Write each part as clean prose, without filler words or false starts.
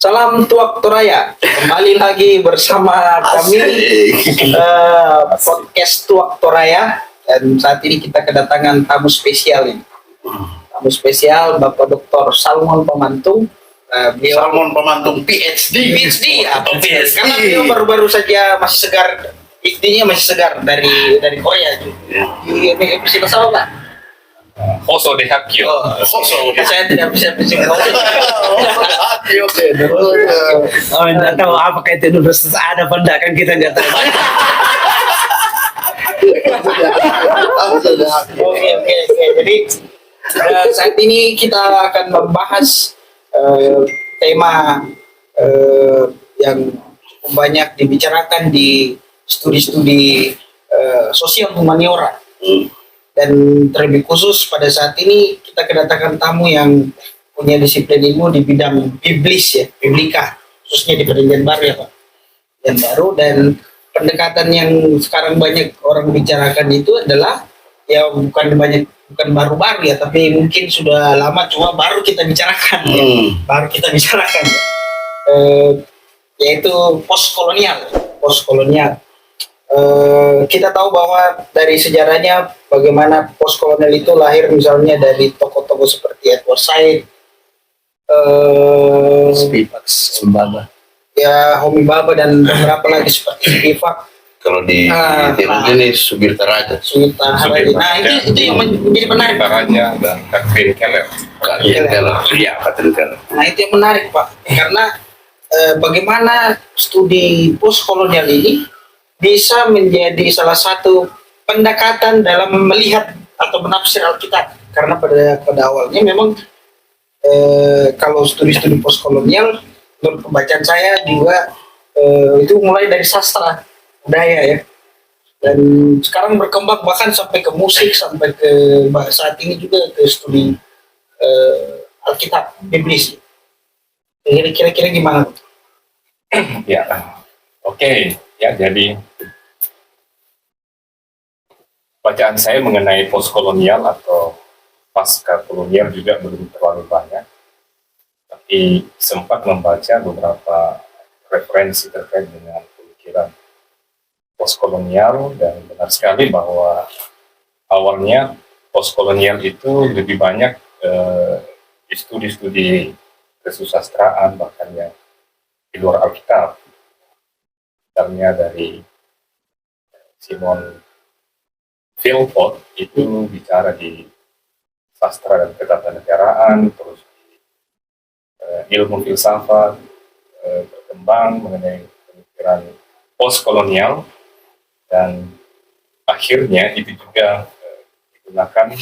Salam Tuak Toraya, kembali lagi bersama kami podcast Tuak Toraya, dan saat ini kita kedatangan tamu spesial ini. Tamu spesial Bapak Dr. Salmon Pemantung. Beliau Salmon Pemantung PhD. Karena beliau baru-baru saja masih segar, PhD-nya masih segar dari Korea. Di episode apa Pak? Hoso de Hakyo. Saya tidak bisa berbicara. Oh, enggak tahu apakah itu universitas ada apa enggak, kan kita enggak tahu. Oke. Jadi saat ini kita akan membahas tema yang banyak dibicarakan di studi-studi sosial humaniora. Dan terlebih khusus pada saat ini kita kedatangan tamu yang punya disiplin ilmu di bidang biblis ya, biblika, khususnya di Perjanjian Baru ya Pak. Yang baru, dan pendekatan yang sekarang banyak orang bicarakan itu adalah ya bukan baru-baru ya, tapi mungkin sudah lama, cuma baru kita bicarakan ya. Baru kita bicarakan yaitu postkolonial. Kita tahu bahwa dari sejarahnya bagaimana postkolonial itu lahir misalnya dari tokoh-tokoh seperti Edward Said, Homi Bhabha dan beberapa lagi seperti Spivak. Kalau di teologi ini Subirta Raja. Nah itu yang menjadi menarik. Raja dan Katrin Keller. Katrin Keller. Nah itu yang menarik Pak, karena bagaimana studi postkolonial ini bisa menjadi salah satu pendekatan dalam melihat atau menafsir Alkitab. Karena pada awalnya memang kalau studi-studi postkolonial, menurut pembacaan saya juga itu mulai dari sastra budaya ya, dan sekarang berkembang bahkan sampai ke musik, sampai ke saat ini juga ke studi Alkitab, Biblis. Kira-kira gimana? Ya, oke. Ya, jadi bacaan saya mengenai postkolonial atau pasca kolonial juga belum terlalu banyak, tapi sempat membaca beberapa referensi terkait dengan pemikiran postkolonial, dan benar sekali bahwa awalnya postkolonial itu lebih banyak di studi-studi kesusastraan, bahkan yang di luar Alkitab. Misalnya dari Simon Philpott itu bicara di sastra dan ketatanegaraan, terus di ilmu filsafat berkembang mengenai pemikiran postkolonial, dan akhirnya itu juga digunakan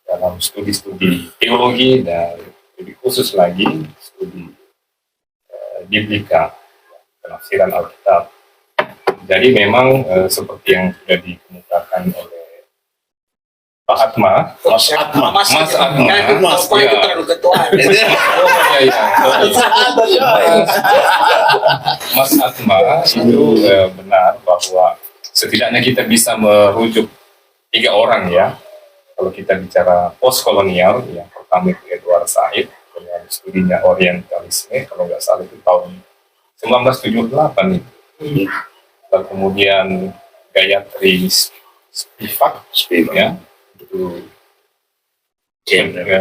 dalam studi-studi teologi dan lebih khusus lagi studi biblika, penafsiran Alkitab. Jadi memang seperti yang sudah dikemukakan oleh Pak Atma, Mas Atma, itu terlalu ketua. Mas Atma itu benar bahwa setidaknya kita bisa merujuk 3 orang ya. Kalau kita bicara postkolonial, yang pertama itu Edward Said dengan studinya Orientalisme, kalau nggak salah itu tahun 1978 itu. Dan kemudian Gayatri Spivak ya, itu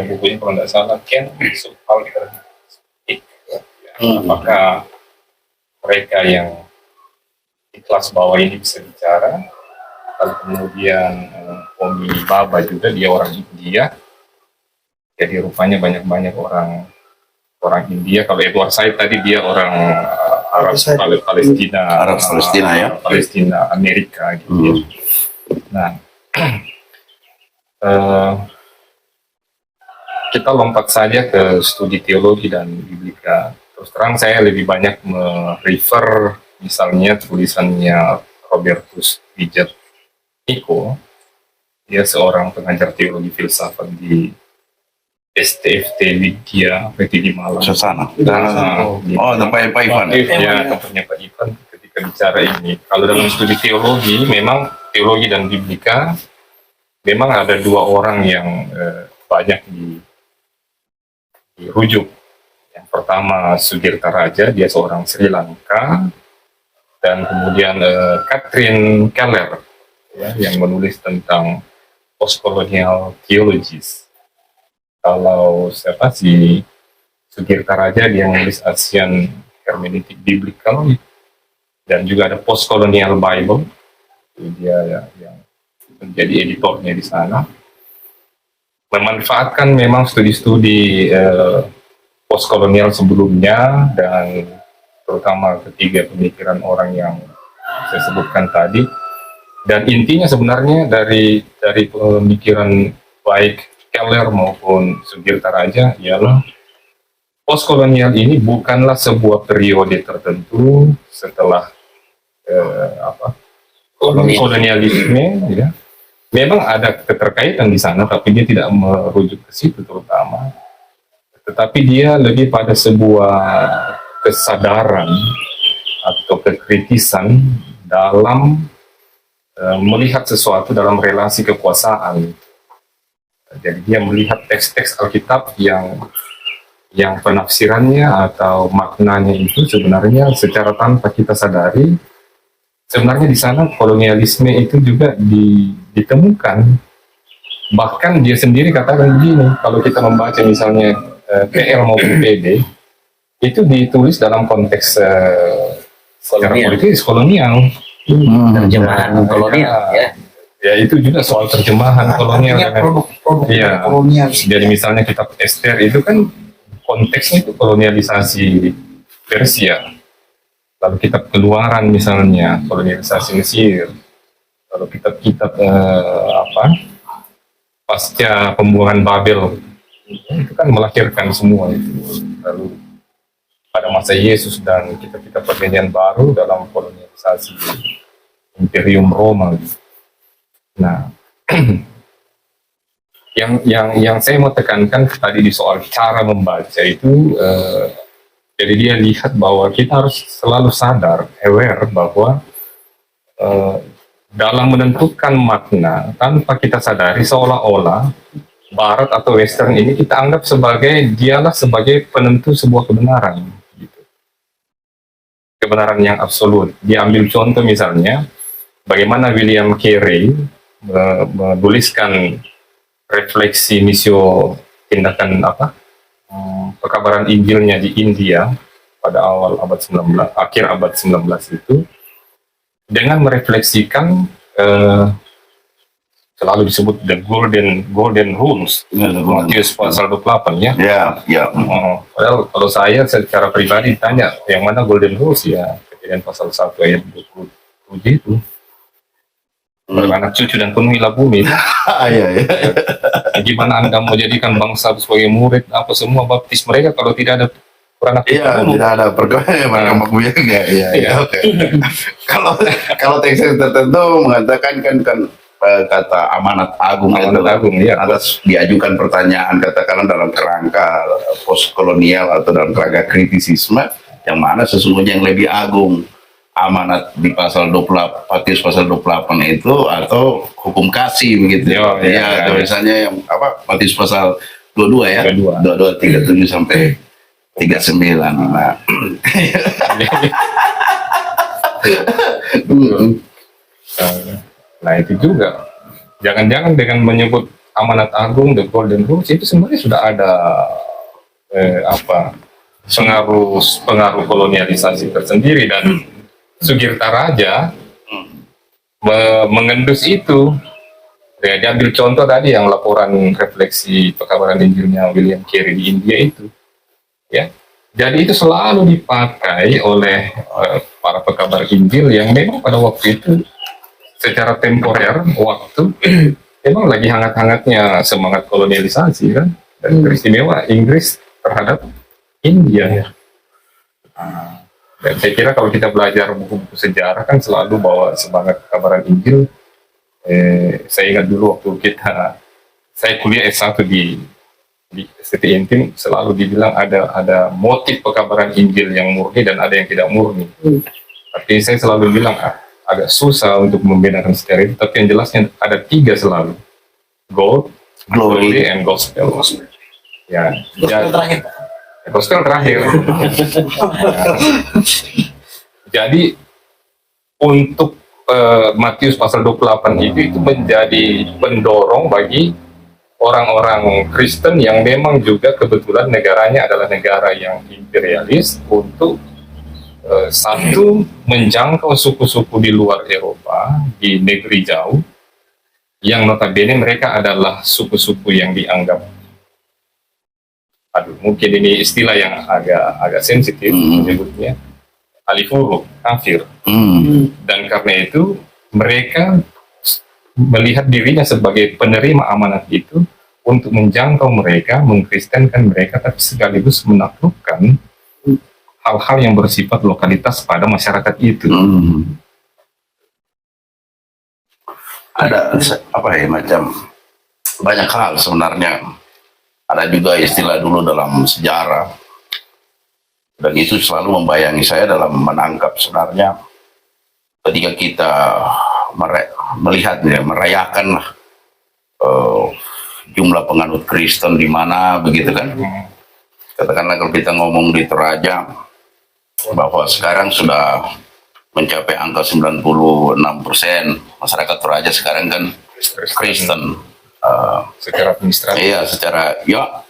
bukunya kalau nggak salah Ken Subaltern Speak. Apakah mereka yang di kelas bawah ini bisa bicara? Lalu kemudian Homi Bhabha juga, dia orang India, jadi rupanya banyak orang India. Kalau Edward Said tadi dia orang Palestina Amerika gitu ya. Nah, kita lompat saja ke studi teologi dan biblika. Terus terang saya lebih banyak merefer misalnya tulisannya Robertus Widget Nico. Dia seorang pengajar teologi filsafat di STFT Widya PT di Malang. Sana. Tempatnya Pak Ivan. Ya, tempatnya Pak Ivan. Ketika bicara ini, kalau dalam studi teologi, memang teologi dan biblika, memang ada 2 orang yang banyak dirujuk Yang pertama Sugirta Raja, dia seorang Sri Lanka, dan kemudian Catherine Keller ya, yang menulis tentang postcolonial theologies. Kalau siapa si Sugirta Raja, dia menulis Asian Hermeneutic Biblical, dan juga ada Postcolonial Bible, itu dia ya, yang menjadi editornya di sana. Memanfaatkan memang studi-studi postkolonial sebelumnya, dan terutama ketiga pemikiran orang yang saya sebutkan tadi. Dan intinya sebenarnya dari pemikiran baik Keller maupun Sugirta Raja ialah postkolonial ini bukanlah sebuah periode tertentu setelah kolonialisme, ya. Memang ada keterkaitan di sana, tapi dia tidak merujuk ke situ terutama. Tetapi dia lebih pada sebuah kesadaran atau kekritisan dalam melihat sesuatu dalam relasi kekuasaan. Jadi dia melihat teks-teks Alkitab yang penafsirannya atau maknanya itu sebenarnya secara tanpa kita sadari, sebenarnya di sana kolonialisme itu juga ditemukan. Bahkan dia sendiri katakan begini, kalau kita membaca misalnya PL maupun PD, itu ditulis dalam konteks secara politis kolonial. Terjemahan kolonial ya. Ya itu juga soal terjemahan kolonial. Produk Iya. kolonial. Jadi misalnya kitab Esther itu kan konteksnya itu kolonialisasi Persia. Lalu kitab Keluaran misalnya kolonialisasi Mesir. Lalu kitab-kitab pasca pembuangan Babel itu kan melahirkan semua itu. Lalu pada masa Yesus dan kitab-kitab Perjanjian Baru dalam kolonialisasi Imperium Roma. Nah, yang saya mau tekankan tadi di soal cara membaca itu, jadi dia lihat bahwa kita harus selalu sadar, aware bahwa dalam menentukan makna tanpa kita sadari seolah-olah Barat atau Western ini kita anggap dialah sebagai penentu sebuah kebenaran, gitu. Kebenaran yang absolut. Dia ambil contoh misalnya bagaimana William Carey menuliskan refleksi misio tindakan pekabaran Injilnya di India pada awal abad 19, akhir abad 19 itu, dengan merefleksikan selalu disebut the golden rules, Matius pasal 28 ya. Ya. Padahal kalau saya secara pribadi ditanya yang mana golden rules, ya Kejadian pasal 1 ayat 27 itu. Anak cucu dan penuhilah bumi. Iya. Gimana Anda mau jadikan bangsa sebagai murid, apa semua baptis mereka kalau tidak ada beranak Iya, tidak ada perkara mereka buyangnya. Iya. Oke. Kalau teks tertentu mengatakan kan kata amanat agung ya. atas diajukan pertanyaan katakanlah dalam kerangka postkolonial atau dalam kerangka kritisisme, yang mana sesungguhnya yang lebih agung, amanat di pasal 28, Matius pasal 28 itu atau hukum kasih begitu. Ya. Misalnya yang Matius pasal 22 ya. 22 37 sampai 39. Nah itu juga, jangan-jangan dengan menyebut amanat agung, the golden rules, itu sebenarnya sudah ada pengaruh kolonialisasi tersendiri, dan Sugirta Raja mengendus itu. Ya, dia ambil contoh tadi yang laporan refleksi pekabaran Injilnya William Carey di India itu. Ya, jadi itu selalu dipakai oleh para pekabar Injil yang memang pada waktu itu secara temporer waktu memang lagi hangat-hangatnya semangat kolonialisasi kan, dan teristimewa Inggris terhadap India ya. Dan saya kira kalau kita belajar buku-buku sejarah kan selalu bawa semangat pekabaran Injil. Saya ingat dulu waktu saya kuliah S1 di STT Intim, selalu dibilang ada motif pekabaran Injil yang murni dan ada yang tidak murni. Tapi saya selalu bilang agak susah untuk membedakan secara itu, tapi yang jelasnya ada 3 selalu: gold, glory, and gospel. Ya, Gospel terakhir. gospel terakhir. Jadi untuk Matius pasal 28 itu menjadi pendorong bagi orang-orang Kristen yang memang juga kebetulan negaranya adalah negara yang imperialis untuk satu, menjangkau suku-suku di luar Eropa, di negeri jauh, yang notabene mereka adalah suku-suku yang dianggap, mungkin ini istilah yang agak sensitif menyebutnya, alifuru, kafir. Dan karena itu mereka melihat dirinya sebagai penerima amanat itu untuk menjangkau mereka, mengkristenkan mereka, tapi sekaligus menaklukkan hal-hal yang bersifat lokalitas pada masyarakat itu. Ada apa ya, macam banyak hal sebenarnya. Ada juga istilah dulu dalam sejarah, dan itu selalu membayangi saya dalam menangkap sebenarnya ketika kita melihat ya, merayakan jumlah penganut Kristen di mana begitu kan. Katakanlah kalau kita ngomong di Toraja bahwa sekarang sudah mencapai angka 96% masyarakat Toraja sekarang kan Kristen. Secara administratif. Iya,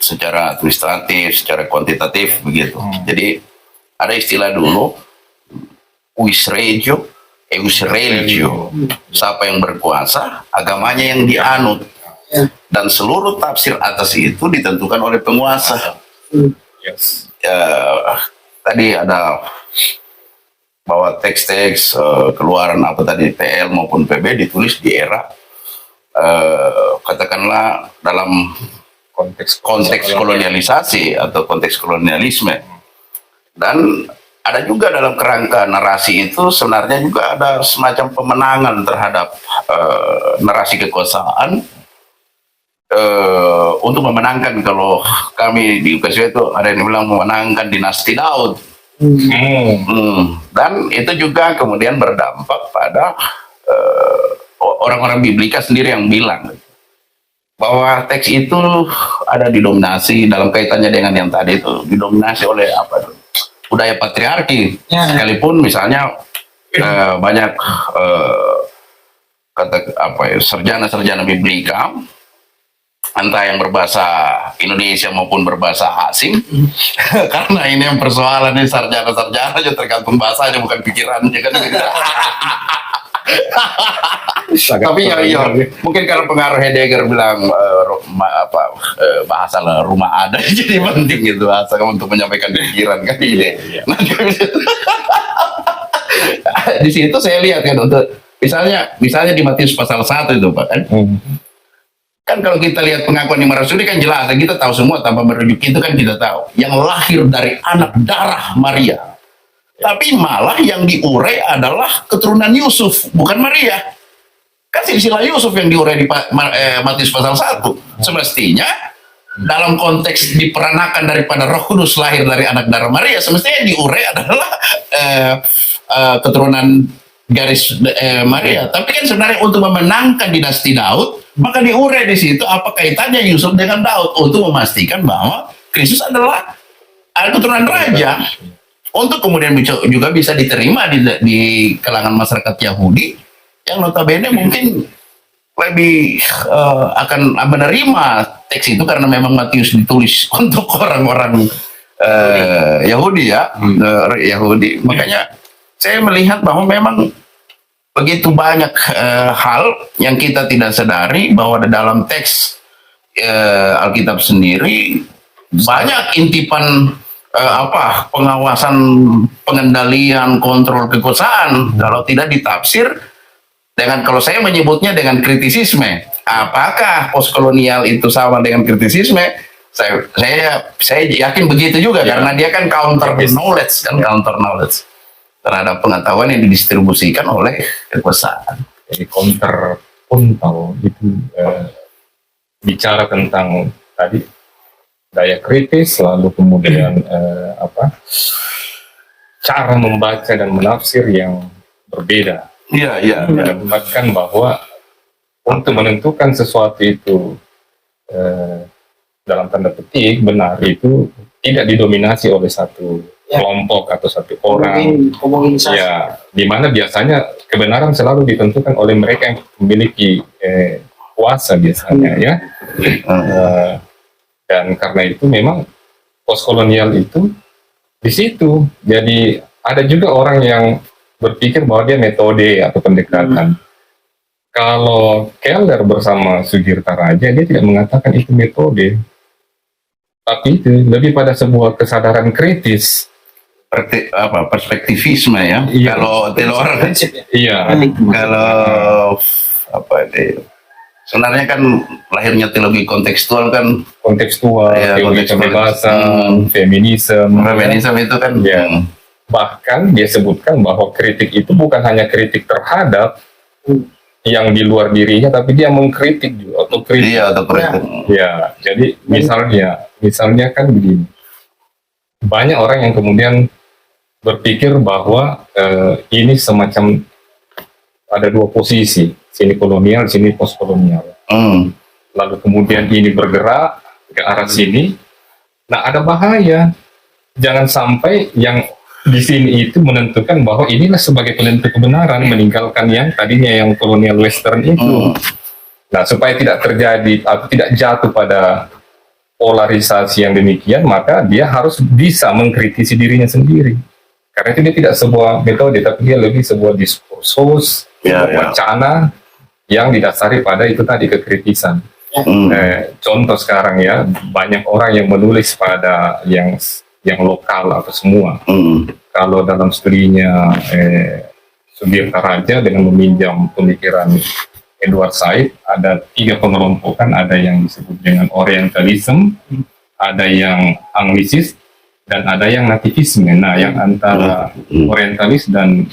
secara administratif, secara kuantitatif begitu. Jadi ada istilah dulu quis regio, eius religio. Siapa yang berkuasa, agamanya yang dianut. Dan seluruh tafsir atas itu ditentukan oleh penguasa. Yes. Tadi ada bahwa teks-teks keluaran apa tadi PL maupun PB ditulis di era katakanlah dalam konteks kolonialisasi atau konteks kolonialisme. Dan ada juga dalam kerangka narasi itu sebenarnya juga ada semacam pemenangan terhadap narasi kekuasaan untuk memenangkan, kalau kami di UKSW itu ada yang bilang memenangkan dinasti Daud. Dan itu juga kemudian berdampak pada orang-orang Biblika sendiri yang bilang bahwa teks itu ada didominasi dalam kaitannya dengan yang tadi itu, didominasi oleh budaya patriarki. Sekalipun misalnya banyak sarjana-sarjana Biblika entah yang berbahasa Indonesia maupun berbahasa asing, karena ini yang persoalan ini sarjana-sarjana aja tergantung bahasanya bukan pikirannya kan. Tapi ya, mungkin karena pengaruh Heidegger bilang bahasa rumah ada jadi penting gitu bahasa untuk menyampaikan pikiran kan ide. Di situ saya lihat kan untuk misalnya di Matius pasal 1 itu Pak kan kalau kita lihat pengakuan Imam Rasuli kan jelas, kita tahu semua tanpa merujuk itu kan kita tahu yang lahir dari anak darah Maria. Tapi malah yang diurai adalah keturunan Yusuf, bukan Maria. Kan silsilah Yusuf yang diurai di Matius pasal 1. Semestinya dalam konteks diperanakan daripada Roh Kudus lahir dari anak darah Maria, semestinya yang diurai adalah keturunan garis Maria. Tapi kan sebenarnya untuk memenangkan dinasti Daud, maka diurai di situ apa kaitannya Yusuf dengan Daud untuk memastikan bahwa Kristus adalah keturunan raja. Untuk kemudian juga bisa diterima di kalangan masyarakat Yahudi yang notabene mungkin lebih akan menerima teks itu karena memang Matius ditulis untuk orang-orang Yahudi ya, Yahudi. Makanya saya melihat bahwa memang begitu banyak hal yang kita tidak sadari bahwa dalam teks Alkitab sendiri banyak intipan pengawasan, pengendalian, kontrol kekuasaan kalau tidak ditafsir dengan, kalau saya menyebutnya dengan kritisisme. Apakah postkolonial itu sama dengan kritisisme? Saya yakin begitu juga ya. Karena dia kan counter knowledge terhadap pengetahuan yang didistribusikan oleh kekuasaan. Jadi counter puntal itu bicara tentang tadi daya kritis, lalu kemudian cara membaca dan menafsir yang berbeda. Iya. Bahkan bahwa untuk menentukan sesuatu itu dalam tanda petik benar itu tidak didominasi oleh satu Ya. kelompok atau satu orang. Homogenisasi. Ya, di mana biasanya kebenaran selalu ditentukan oleh mereka yang memiliki kuasa biasanya ya. Dan karena itu memang postkolonial itu di situ. Jadi ada juga orang yang berpikir bahwa dia metode atau pendekatan. Kalau Keller bersama Sudirta Raja, dia tidak mengatakan itu metode, tapi itu lebih pada sebuah kesadaran kritis. Perspektivisme ya. Iya. Kalau Taylor Prinsip ya. Iya, kalau apa itu sebenarnya kan lahirnya teologi kontekstual kan, kontekstual, Ya, teori kontekstual. kebebasan, feminisme. feminisme itu kan Ya. Bahkan dia sebutkan bahwa kritik itu bukan hanya kritik terhadap yang di luar dirinya, tapi dia mengkritik juga, atau kritik. iya atau kritik. Ya, jadi misalnya kan begini, banyak orang yang kemudian berpikir bahwa ini semacam ada dua posisi, sini kolonial, sini postkolonial. Lalu kemudian ini bergerak ke arah sini. Nah, ada bahaya. Jangan sampai yang di sini itu menentukan bahwa inilah sebagai penentu kebenaran, meninggalkan yang tadinya yang kolonial western itu. Nah, supaya tidak terjadi atau tidak jatuh pada polarisasi yang demikian, maka dia harus bisa mengkritisi dirinya sendiri. Karena itu dia tidak sebuah metode, tapi dia lebih sebuah diskursus, Ya, ya. wacana yang didasari pada itu tadi, kekritisan. Contoh sekarang ya, banyak orang yang menulis pada yang lokal atau semua. Kalau dalam studinya Sudirta Raja dengan meminjam pemikiran Edward Said, ada 3 pengelompokan, ada yang disebut dengan Orientalism, ada yang Anglisis, dan ada yang Nativisme. Nah, yang antara Orientalis dan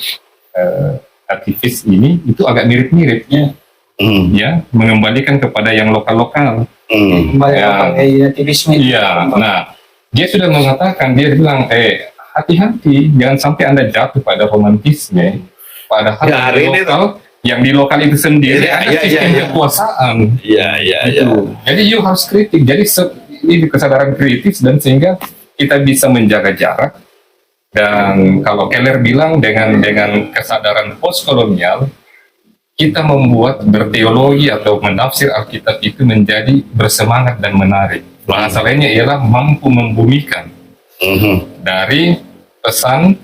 Nativis ini itu agak mirip-mirip ya, mengembalikan kepada yang lokal-lokal. Kembali Ya. apa aktivisme. Iya, nah dia sudah mengatakan, dia bilang, hati-hati, jangan sampai Anda jatuh pada romantisme, padahal Ya, hari ini yang di lokal itu sendiri Iya, ada iya, sistem iya. kekuasaan. Iya, iya, iya. Gitu. Jadi you harus kritik, jadi ini kesadaran kritis, dan sehingga kita bisa menjaga jarak. Dan kalau Keller bilang dengan kesadaran postkolonial, kita membuat berteologi atau menafsir Alkitab itu menjadi bersemangat dan menarik. Bahasa lainnya ialah mampu membumikan dari pesan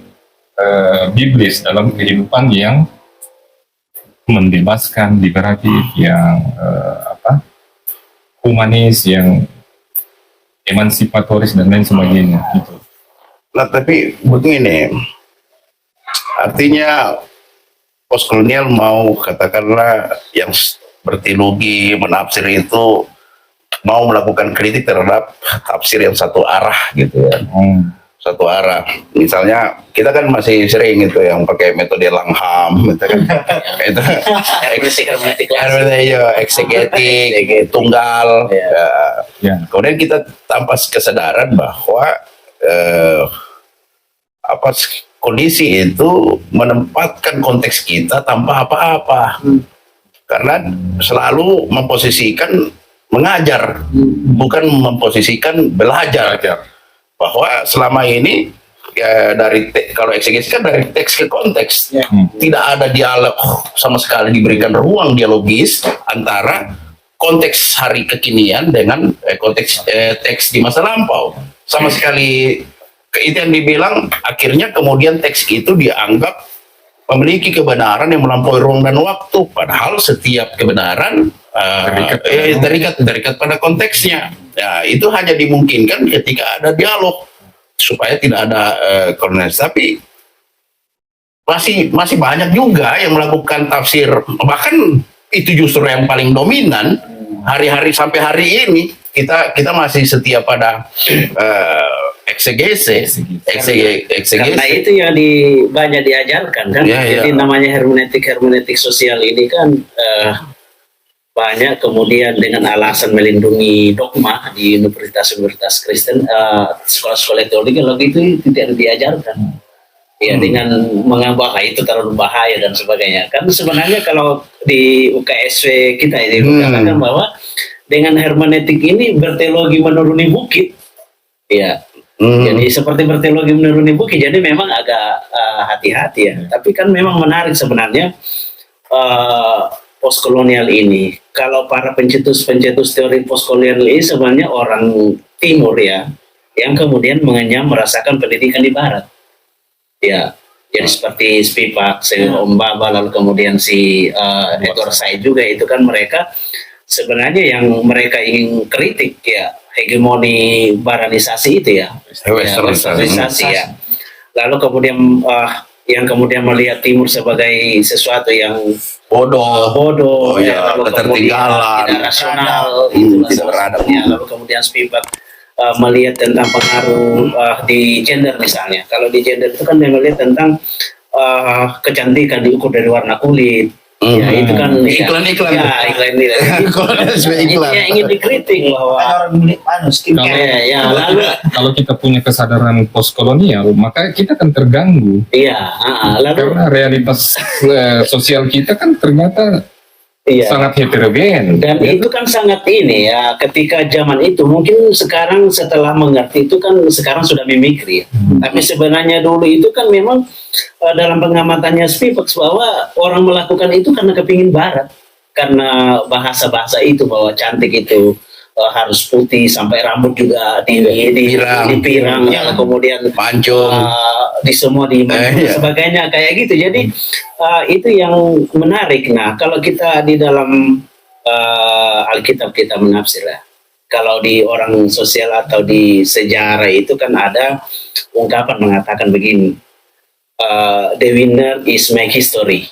biblis dalam kehidupan yang membebaskan, liberatif, yang humanis, yang emansipatoris dan lain sebagainya. Gitu. Nah, tapi begini, artinya postkolonial mau katakanlah yang berteologi, menafsir itu mau melakukan kritik terhadap tafsir yang satu arah gitu ya. Satu arah. Misalnya kita kan masih sering itu yang pakai metode Langham gitu kan. Itu eksegetik tunggal. Ya. Kemudian kita tanpa kesadaran bahwa kondisi itu menempatkan konteks kita tanpa apa-apa. Karena selalu memposisikan mengajar, bukan memposisikan belajar. Bahwa selama ini ya kalau eksegesi kan dari teks ke konteks, tidak ada dialog sama sekali, diberikan ruang dialogis antara konteks hari kekinian dengan konteks teks di masa lampau. Sama sekali itu yang dibilang, akhirnya kemudian teks itu dianggap memiliki kebenaran yang melampaui ruang dan waktu, padahal setiap kebenaran terikat pada konteksnya. Ya, itu hanya dimungkinkan ketika ada dialog supaya tidak ada kolonialisme. Tapi masih banyak juga yang melakukan tafsir, bahkan itu justru yang paling dominan hari-hari sampai hari ini. Kita masih setia pada eksegese. Karena itu yang banyak diajarkan kan. Jadi namanya hermeneutik sosial ini kan banyak kemudian dengan alasan melindungi dogma di universitas Kristen, sekolah-sekolah teologi itu tidak diajarkan. Ya, dengan menganggap itu terlalu bahaya dan sebagainya. Kan sebenarnya kalau di UKSW kita ini dikatakan bahwa dengan hermeneutik ini berteologi menuruni bukit. Ya, Jadi seperti berteologi menurut Buki, jadi memang agak hati-hati ya. Tapi kan memang menarik sebenarnya postkolonial ini. Kalau para pencetus teori postkolonial ini sebenarnya orang Timur ya, yang kemudian mengenyam merasakan pendidikan di Barat. Ya, jadi seperti Spivak, Om Baba, lalu kemudian si Edward Said juga, itu kan mereka sebenarnya yang mereka ingin kritik ya, hegemoni baranisasi itu ya, westernisasi ya. Lalu kemudian yang kemudian melihat Timur sebagai sesuatu yang bodoh, ya, lalu kemudian tidak rasional, itu ya. Lalu kemudian Spivak melihat tentang pengaruh di gender misalnya. Kalau di gender itu kan dia melihat tentang kecantikan diukur dari warna kulit. Ya itu kan iklan-iklan. Ya, iklan. Yang ingin dikritik bahwa kalau kita punya kesadaran postkolonial, maka kita kan terganggu. Iya, karena realitas sosial kita kan ternyata sangat heterogen. Dan itu kan sangat ini ya, ketika zaman itu mungkin sekarang setelah mengerti itu kan sekarang sudah mimikri ya. Tapi sebenarnya dulu itu kan memang dalam pengamatannya Spivak bahwa orang melakukan itu karena kepingin Barat, karena bahasa-bahasa itu bahwa cantik itu harus putih sampai rambut juga dipirang ya, kemudian pancung di semua sebagainya kayak gitu. Jadi itu yang menarik. Nah, kalau kita di dalam Alkitab kita menafsir ya, kalau di orang sosial atau di sejarah itu kan ada ungkapan mengatakan begini, the winner is make history,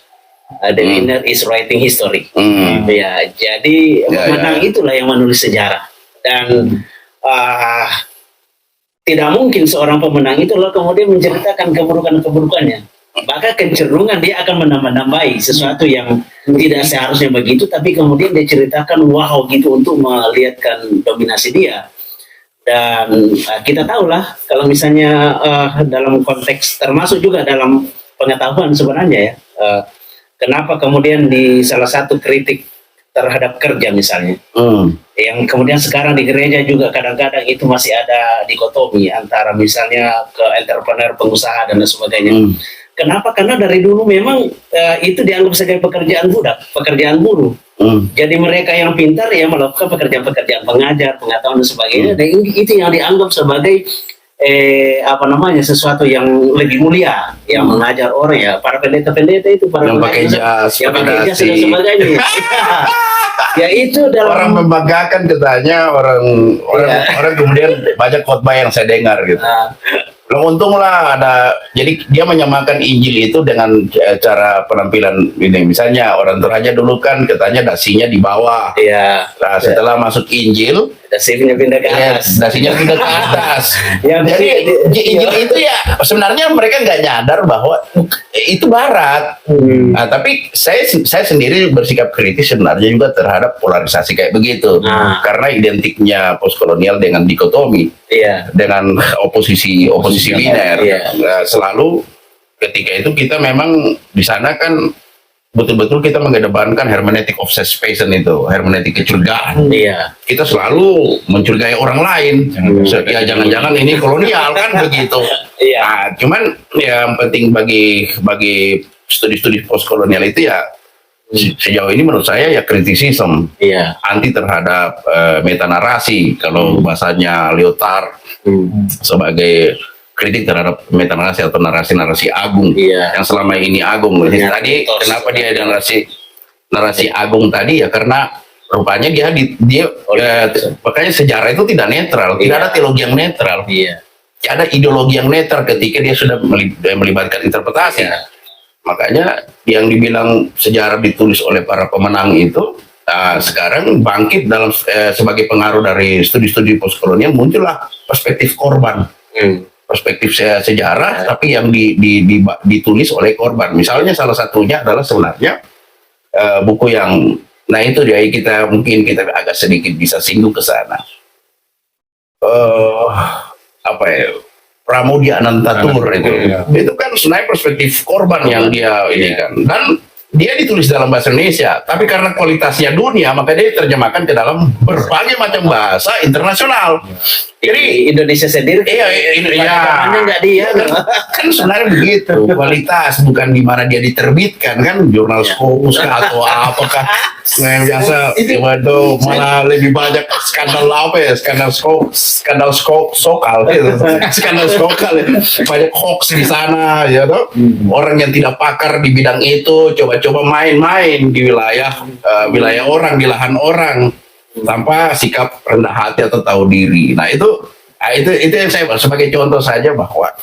the winner is writing history. Ya, jadi pemenang itulah yang menulis sejarah. Dan tidak mungkin seorang pemenang itu lalu kemudian menceritakan keburukan-keburukannya. Maka kecenderungan dia akan menambah-nambahi sesuatu yang tidak seharusnya begitu, tapi kemudian dia ceritakan wow gitu untuk melihatkan dominasi dia. Dan kita tahulah kalau misalnya dalam konteks termasuk juga dalam pengetahuan sebenarnya ya, kenapa kemudian di salah satu kritik terhadap kerja misalnya, yang kemudian sekarang di gereja juga kadang-kadang itu masih ada dikotomi antara misalnya ke entrepreneur, pengusaha dan sebagainya. Kenapa? Karena dari dulu memang itu dianggap sebagai pekerjaan budak, pekerjaan buruh. Jadi mereka yang pintar ya melakukan pekerjaan-pekerjaan pengajar, pengetahuan dan sebagainya, dan itu yang dianggap sebagai sesuatu yang lebih mulia, yang mengajar orang ya, para pendeta-pendeta itu, para yang pakai jas, yang pakai jas dan sebagainya. Ya itu dalam orang membanggakan katanya orang kemudian baca khotbah yang saya dengar gitu. Untunglah ada, jadi dia menyamakan Injil itu dengan cara penampilan ini. Misalnya orang Toraja dulu kan katanya dasinya di bawah. Iya. Nah, setelah masuk Injil, dasinya pindah ke atas. Dasinya pindah ke atas. Jadi Injil itu ya sebenarnya mereka nggak nyadar bahwa itu Barat. Nah, tapi saya sendiri bersikap kritis sebenarnya juga terhadap polarisasi kayak begitu. Karena identiknya postkolonial dengan dikotomi. Iya. Dengan oposisi biner. Nah, selalu ketika itu kita memang di sana kan betul-betul kita mengedepankan hermeneutic of suspicion itu, hermeneutik kecurigaan. Iya. Kita selalu mencurigai orang lain. Ya jangan-jangan ini kolonial kan begitu. Iya. Nah, cuman yang penting bagi studi-studi postkolonial itu ya sejauh ini menurut saya ya kritisisme, anti terhadap metanarasi, kalau bahasanya Lyotard sebagai kritik terhadap metanarasi atau narasi-narasi agung yang selama ini agung. Tadi kenapa dia ada narasi agung tadi ya karena rupanya dia makanya sejarah itu tidak netral, tidak ada teologi yang netral, ada ideologi yang netral ketika dia sudah melibatkan interpretasi. Makanya yang dibilang sejarah ditulis oleh para pemenang itu sekarang bangkit dalam sebagai pengaruh dari studi-studi postkolonial, muncullah perspektif korban, perspektif sejarah tapi yang ditulis oleh korban. Misalnya salah satunya adalah sebenarnya buku yang itu dia mungkin kita agak sedikit bisa singgung ke sana. Pramudia Anantatur itu kan sebenarnya perspektif korban yang dia ini kan, dan dia ditulis dalam bahasa Indonesia, tapi karena kualitasnya dunia maka dia diterjemahkan ke dalam berbagai macam bahasa internasional. Di Indonesia sendiri zamannya nggak dia kan sebenarnya begitu, kualitas bukan di mana dia diterbitkan kan, jurnal Scopus kah atau apakah yang biasa itu malah lebih banyak skandal apa ya, skandal sokal gitu. Skandal sokal ya. Banyak hoax di sana ya toh. Orang yang tidak pakar di bidang itu coba-coba main-main di wilayah orang, di lahan orang tanpa sikap rendah hati atau tahu diri. Nah itu yang saya sebagai contoh saja bahwa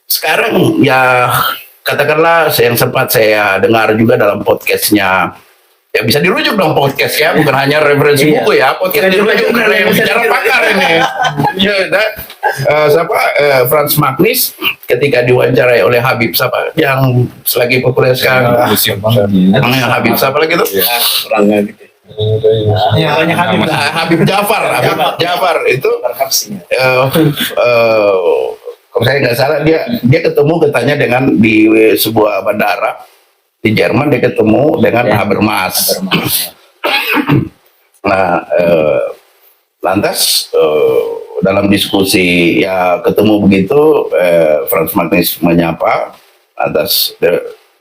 sekarang ya katakanlah yang sempat saya dengar juga dalam podcastnya, ya bisa dirujuk dong podcast ya, bukan hanya referensi buku ya, podcast dirujuk karena yang bicara pakar ini. Ya, Franz Magnus ketika diwawancarai oleh Habib siapa yang selagi populer sekarang, Habib siapa lagi itu? Habib Jafar itu kalau saya nggak salah dia ketemu katanya dengan di sebuah bandara di Jerman, dia ketemu dengan Habermas. Nah lantas dalam diskusi ya ketemu begitu, Franz Magnus menyapa, lantas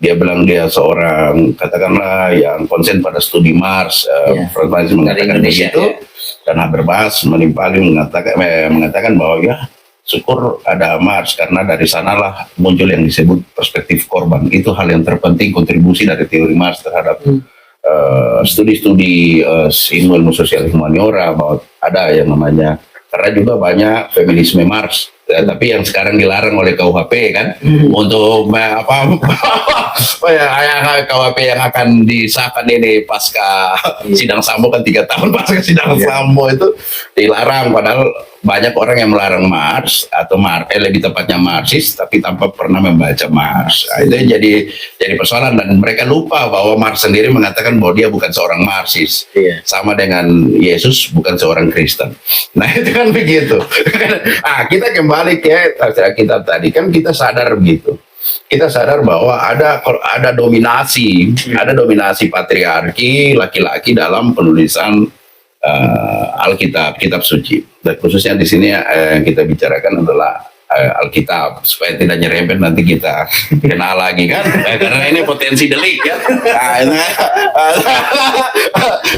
dia bilang dia seorang katakanlah yang konsen pada studi Mars. Franz Magnus mengatakan begitu, dan Habermas mengatakan bahwa ya syukur ada Mars karena dari sanalah muncul yang disebut perspektif korban. Itu hal yang terpenting, kontribusi dari teori Mars terhadap studi-studi ilmu sosial humaniora, bahwa ada yang namanya, karena juga banyak feminisme Mars, tapi yang sekarang dilarang oleh KUHP kan, untuk KUHP yang akan disahkan ini pasca sidang Sambo kan 3 tahun pasca sidang Sambo itu dilarang, padahal banyak orang yang melarang Mars atau lebih tepatnya Marxis tapi tanpa pernah membaca Mars. Nah, itu jadi persoalan, dan mereka lupa bahwa Mars sendiri mengatakan bahwa dia bukan seorang Marxis, sama dengan Yesus bukan seorang Kristen. Nah itu kan begitu. Kita kembali ke kita tadi kan, kita sadar begitu. Kita sadar bahwa ada dominasi patriarki laki-laki dalam penulisan Alkitab, kitab suci. Dan khususnya di sini yang kita bicarakan adalah Alkitab, supaya tidak nyerempet nanti kita kenal lagi kan, karena ini potensi delik ya.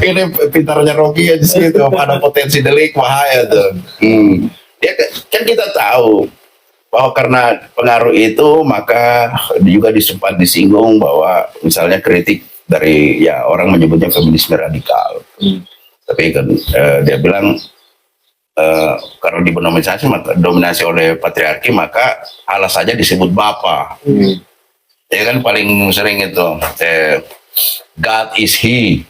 Ini pintarnya Rocky aja gitu, ada potensi delik bahaya tuh. Kan kita tahu bahwa karena pengaruh itu maka juga sempat disinggung bahwa misalnya kritik dari ya orang menyebutnya feminisme radikal. Tapi kan dia bilang karena dominasi oleh patriarki maka Allah saja disebut Bapa. Ya kan paling sering itu God is He.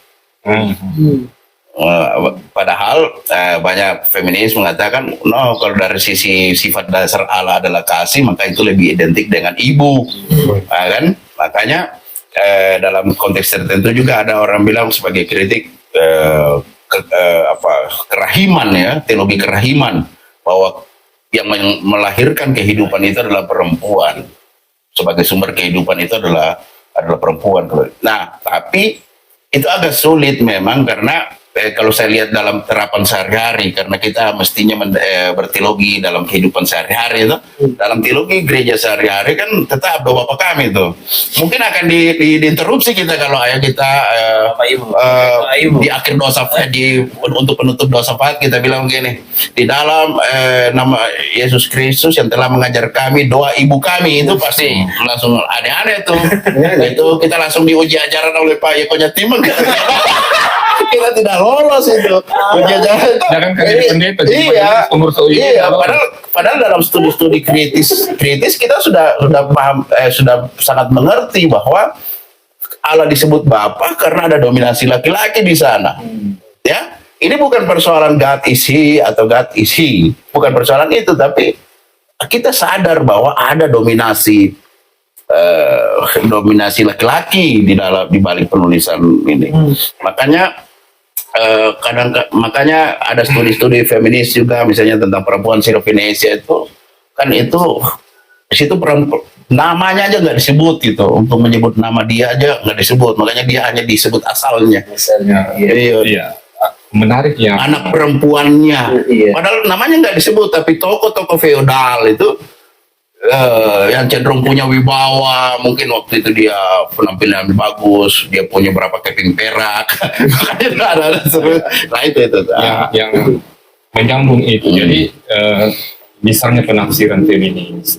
Padahal banyak feminis mengatakan no, kalau dari sisi sifat dasar Allah adalah kasih, maka itu lebih identik dengan ibu. Kan makanya dalam konteks tertentu juga ada orang bilang sebagai kritik kerahiman ya, teologi kerahiman, bahwa yang melahirkan kehidupan itu adalah perempuan, sebagai sumber kehidupan itu adalah perempuan. Nah tapi itu agak sulit memang, karena kalau saya lihat dalam terapan sehari-hari, karena kita mestinya berteologi dalam kehidupan sehari-hari itu, dalam teologi gereja sehari-hari kan tetap doa Bapa kami itu mungkin akan diinterupsi kita kalau ayah kita di akhir doa syafaat, untuk penutup doa syafaat kita bilang begini, di dalam nama Yesus Kristus yang telah mengajar kami doa ibu kami, itu pasti langsung aneh-aneh tuh. Itu kita langsung diuji ajaran oleh Pak Yekonya Timeng. Kita tidak lolos itu. Padahal dalam studi-studi kritis kita sudah paham, sudah sangat mengerti bahwa Allah disebut Bapa karena ada dominasi laki-laki di sana. Ya, ini bukan persoalan God is He atau God is He, bukan persoalan itu, tapi kita sadar bahwa ada dominasi laki-laki di balik penulisan ini. Makanya ada studi-studi feminis juga, misalnya tentang perempuan Syrofinesia itu kan, itu di situ namanya aja nggak disebut gitu, untuk menyebut nama dia aja nggak disebut, makanya dia hanya disebut asalnya. Iya. menarik yang anak perempuannya. Iya. Padahal namanya nggak disebut, tapi tokoh-tokoh feodal itu yang cenderung punya wibawa, mungkin waktu itu dia penampilan bagus, dia punya berapa keping perak. Nah itu. yang menyambung itu. Jadi misalnya penafsiran feminis,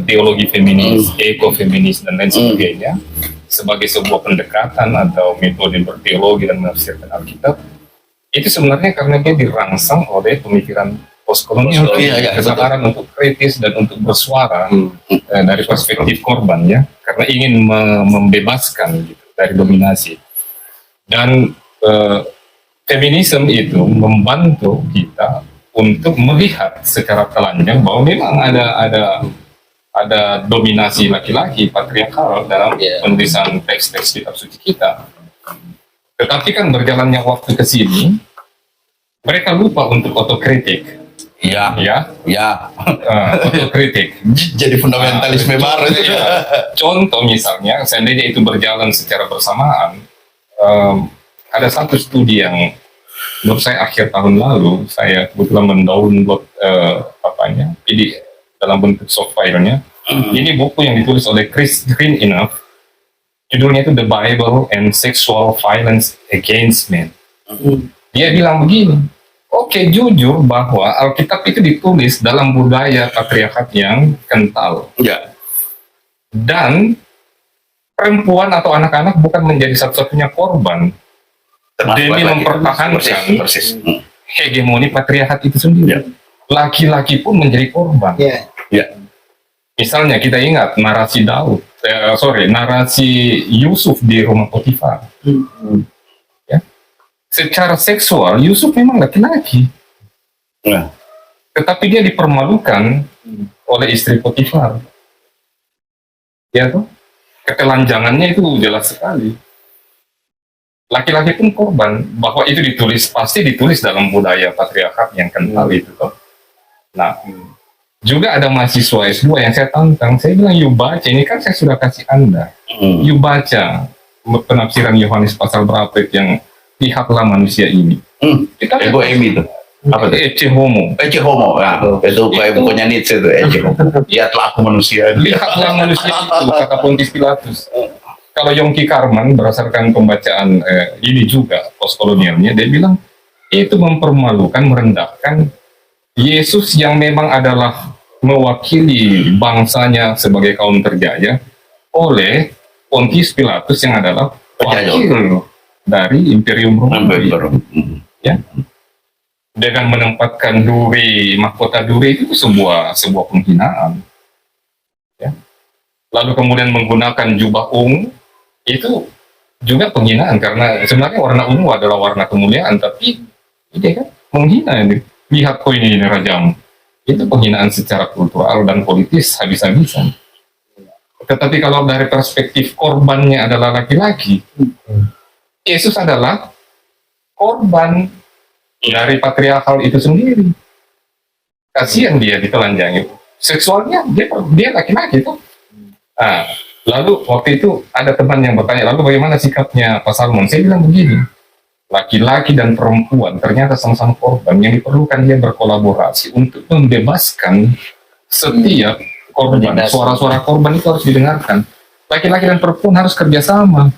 teologi feminis, ekofeminis dan lain sebagainya sebagai sebuah pendekatan atau metode berteologi dan menafsirkan Alkitab, itu sebenarnya karena dia dirangsang oleh pemikiran postkolonial, Iya, kesadaran untuk kritis dan untuk bersuara dari perspektif korban, ya, karena ingin membebaskan gitu, dari dominasi. Dan feminisme itu membantu kita untuk melihat secara telanjang bahwa memang ada dominasi laki-laki patriarkal dalam penulisan teks-teks kitab suci kita. Tetapi kan berjalannya waktu ke sini, mereka lupa untuk otokritik. Iya. Ya, otokritik. Jadi fundamentalisme baru itu. Contoh misalnya, seandainya itu berjalan secara bersamaan, ada satu studi yang menurut saya akhir tahun lalu, saya kebetulan mendownload PDF dalam bentuk soft file-nya. Ini buku yang ditulis oleh Chris Greenenough. Judulnya itu The Bible and Sexual Violence Against Men. Dia bilang begini, oke, jujur bahwa Alkitab itu ditulis dalam budaya patriarkat yang kental. Ya. Dan perempuan atau anak-anak bukan menjadi satu-satunya korban demi mempertahankan persis. hegemoni patriarkat itu sendiri. Laki-laki pun menjadi korban. Ya. Misalnya kita ingat narasi narasi Yusuf di rumah Potifar. Ya. Secara seksual Yusuf memang laki-laki. Ya. Tetapi dia dipermalukan oleh istri Potifar. Ya tuh. Ketelanjangannya itu jelas sekali. Laki-laki pun korban, bahwa itu pasti ditulis dalam budaya patriarkat yang kental itu toh. Nah, juga ada mahasiswa S2 yang saya tantang, saya bilang, yuk baca, ini kan saya sudah kasih Anda. Yuk baca penafsiran Yohanes pasal berapa yang lihatlah manusia ini. Ego Emi itu. Apa itu? Ecce homo. Ecce homo, ya. Itu kayak bukunya Nietzsche itu, Ecce homo. Lihatlah aku manusia. Lihatlah manusia itu, kata Pontius Pilatus. Kalau Yongki Karman, berdasarkan pembacaan ini juga, postkolonialnya, dia bilang, itu mempermalukan, merendahkan Yesus yang memang adalah mewakili bangsanya sebagai kaum terjaya oleh Pontius Pilatus yang adalah wakil dari Imperium Romawi. Ya. Dengan menempatkan duri, mahkota duri itu sebuah penghinaan. Ya. Lalu kemudian menggunakan jubah ungu, itu juga penghinaan, karena sebenarnya warna ungu adalah warna kemuliaan, tapi ini kan menghina ini. Lihat kok ini rajamu. Itu penghinaan secara kultural dan politis habis-habisan. Tetapi kalau dari perspektif korbannya adalah laki-laki, Yesus adalah korban dari patriarkal itu sendiri. Kasihan dia ditelanjangi. Seksualnya dia laki-laki tuh. Nah, lalu waktu itu ada teman yang bertanya, lalu bagaimana sikapnya Pak Salmon? Saya bilang begini, laki-laki dan perempuan ternyata sama-sama korban, yang diperlukan dia berkolaborasi untuk membebaskan setiap korban. Suara-suara korban itu harus didengarkan. Laki-laki dan perempuan harus kerjasama.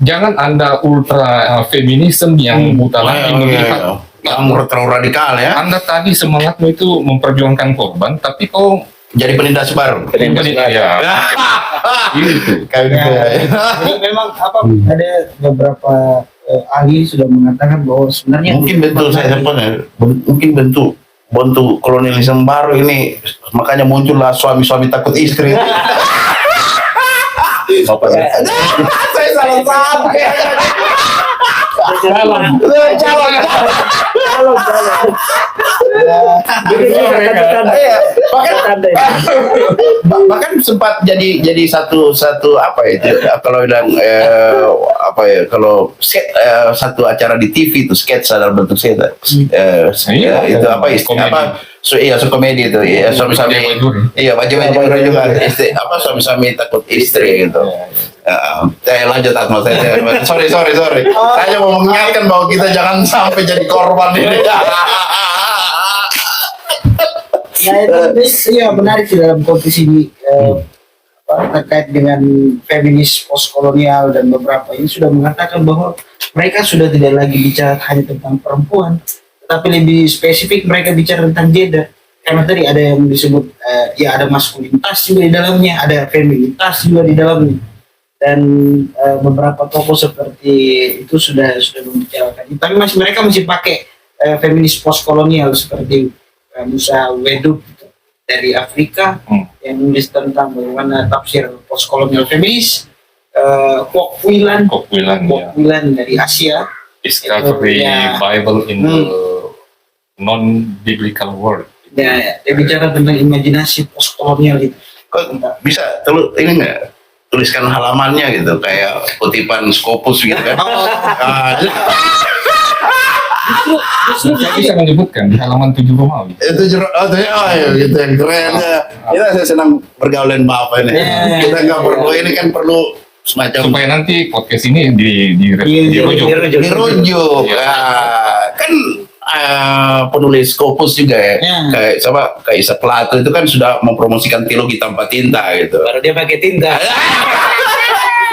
Jangan Anda ultra feminisme yang buta lagi melihat. Kamu terlalu radikal ya. Anda tadi semangatmu itu memperjuangkan korban, tapi kau jadi penindas baru. Ya. Gitu. Memang ada beberapa ahli sudah mengatakan bahwa sebenarnya mungkin bentuk mungkin bentuk kolonialisme baru ini, makanya muncullah suami-suami takut istri. Bapak Saya salah sampai. Bahkan sempat jadi satu apa itu kalau bilang kalau satu acara di TV itu sketsa dalam bentuk sketsa itu apa Iya, komedi itu. Iya, suami-suami. Baju-baju juga. Istri, apa suami-suami takut istri gitu. Lanjut Atmo. Sorry. Saya mau mengingatkan bahwa kita jangan sampai jadi korban ini. Ya, itu ya menarik sih dalam konteks ini terkait dengan feminis postkolonial dan beberapa ini sudah mengatakan bahwa mereka sudah tidak lagi bicara hanya tentang perempuan, tapi lebih spesifik mereka bicara tentang gender. Karena tadi ada yang disebut ya ada maskulinitas juga di dalamnya, ada feminitas juga di dalamnya. Dan beberapa tokoh seperti itu sudah membicarakan. Tapi mereka masih pakai feminis postkolonial seperti Musa Wedub gitu, dari Afrika yang nulis tentang bagaimana tafsir postkolonial feminis. Kwok Wilan dari Asia. Discovery Bible in the non-biblical world. Ya, dia bicara tentang imajinasi postkolonial itu. Kok bisa ini nggak tuliskan halamannya gitu kayak kutipan Scopus gitu kan? Saya bisa menyebutkan di halaman 7 Romawi. Itu gitu yang keren ya. Kita saya senang pergaulan Bapak ini. Kita nggak perlu ini kan perlu semacam Supaya nanti podcast ini dirujuk. dirujuk. Kan penulis Scopus juga ya. Kayak Isaac Plato itu kan sudah mempromosikan teologi tanpa tinta gitu. Baru dia pakai tinta.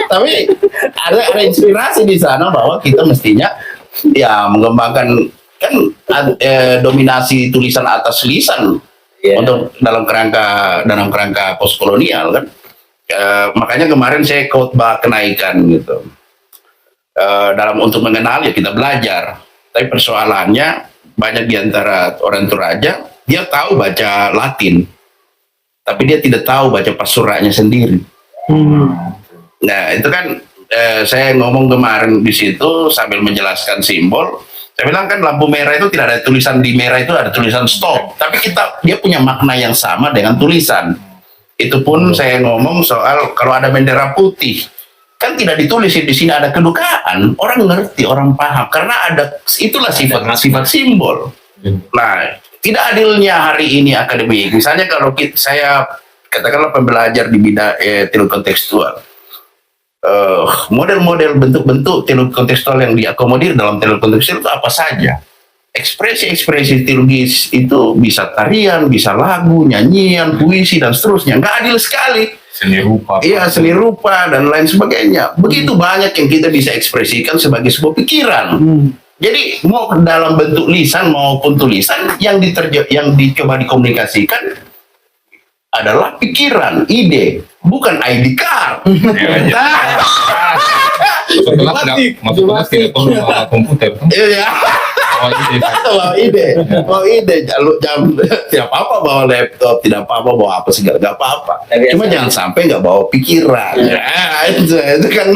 Tapi ada inspirasi di sana bahwa kita mestinya ya mengembangkan kan dominasi tulisan atas lisan untuk dalam kerangka postkolonial kan. Makanya kemarin saya khotbah kenaikan gitu. Dalam untuk mengenal ya kita belajar. Tapi persoalannya banyak di antara orang Toraja dia tahu baca Latin, tapi dia tidak tahu baca pasuranya sendiri. Nah itu kan saya ngomong kemarin di situ sambil menjelaskan simbol. Saya bilang kan lampu merah itu tidak ada tulisan di merah itu ada tulisan stop, tapi dia punya makna yang sama dengan tulisan. Itu pun saya ngomong soal kalau ada bendera putih. Kan tidak ditulis di sini ada kedukaan, orang ngerti, orang paham karena itulah sifat simbol. Nah, tidak adilnya hari ini akademik. Misalnya kalau saya katakanlah pembelajar di bidang teologi kontekstual, model-model bentuk-bentuk teologi kontekstual yang diakomodir dalam teologi kontekstual itu apa saja? Ekspresi-ekspresi teologis itu bisa tarian, bisa lagu, nyanyian, puisi dan seterusnya. Nggak adil sekali. Seni rupa. Iya, seni rupa dan lain sebagainya. Begitu banyak yang kita bisa ekspresikan sebagai sebuah pikiran. Jadi mau dalam bentuk lisan maupun tulisan yang dicoba dikomunikasikan adalah pikiran, ide, bukan ID card. Maksudnya tidak perlu bawa komputer. Iya. Bawa ide, jam tidak apa-apa bawa laptop, tidak apa-apa bawa apa segala, nggak apa-apa. Cuma jangan sampai nggak bawa pikiran. Ya, itu kan.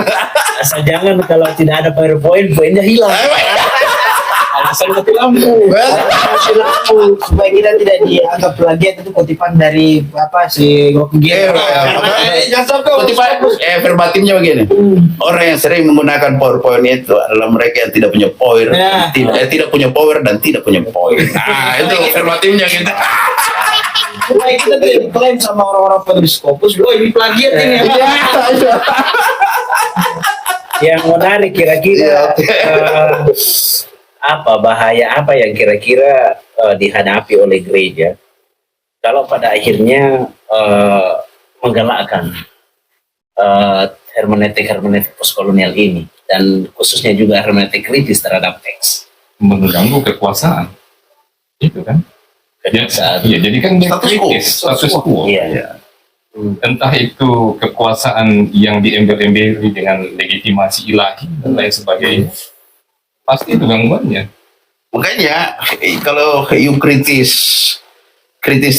Asal jangan kalau tidak ada PowerPoint, poinnya hilang. Alasan mati lampu. Mati lampu supaya kita tidak dianggap plagiat itu kutipan dari si Goki. Jangan sampai kutipan verbatimnya begini. Orang yang sering menggunakan PowerPoint itu adalah mereka yang tidak punya power, tidak punya power dan tidak punya poin. Nah, itu verbatimnya gitu. Supaya kita tidak diklaim sama orang-orang penulis Scopus, ini plagiat ini. Yang menarik kira-kira bahaya apa yang kira-kira dihadapi oleh gereja kalau pada akhirnya menggalakkan hermeneutik postkolonial ini dan khususnya juga hermeneutik kritis terhadap teks, mengganggu kekuasaan itu kan. Jadi kan dia status quo. Iya. Entah itu kekuasaan yang diembel-embeli dengan legitimasi ilahi dan lain sebagainya, pasti itu gangguannya. Makanya kalau you kritis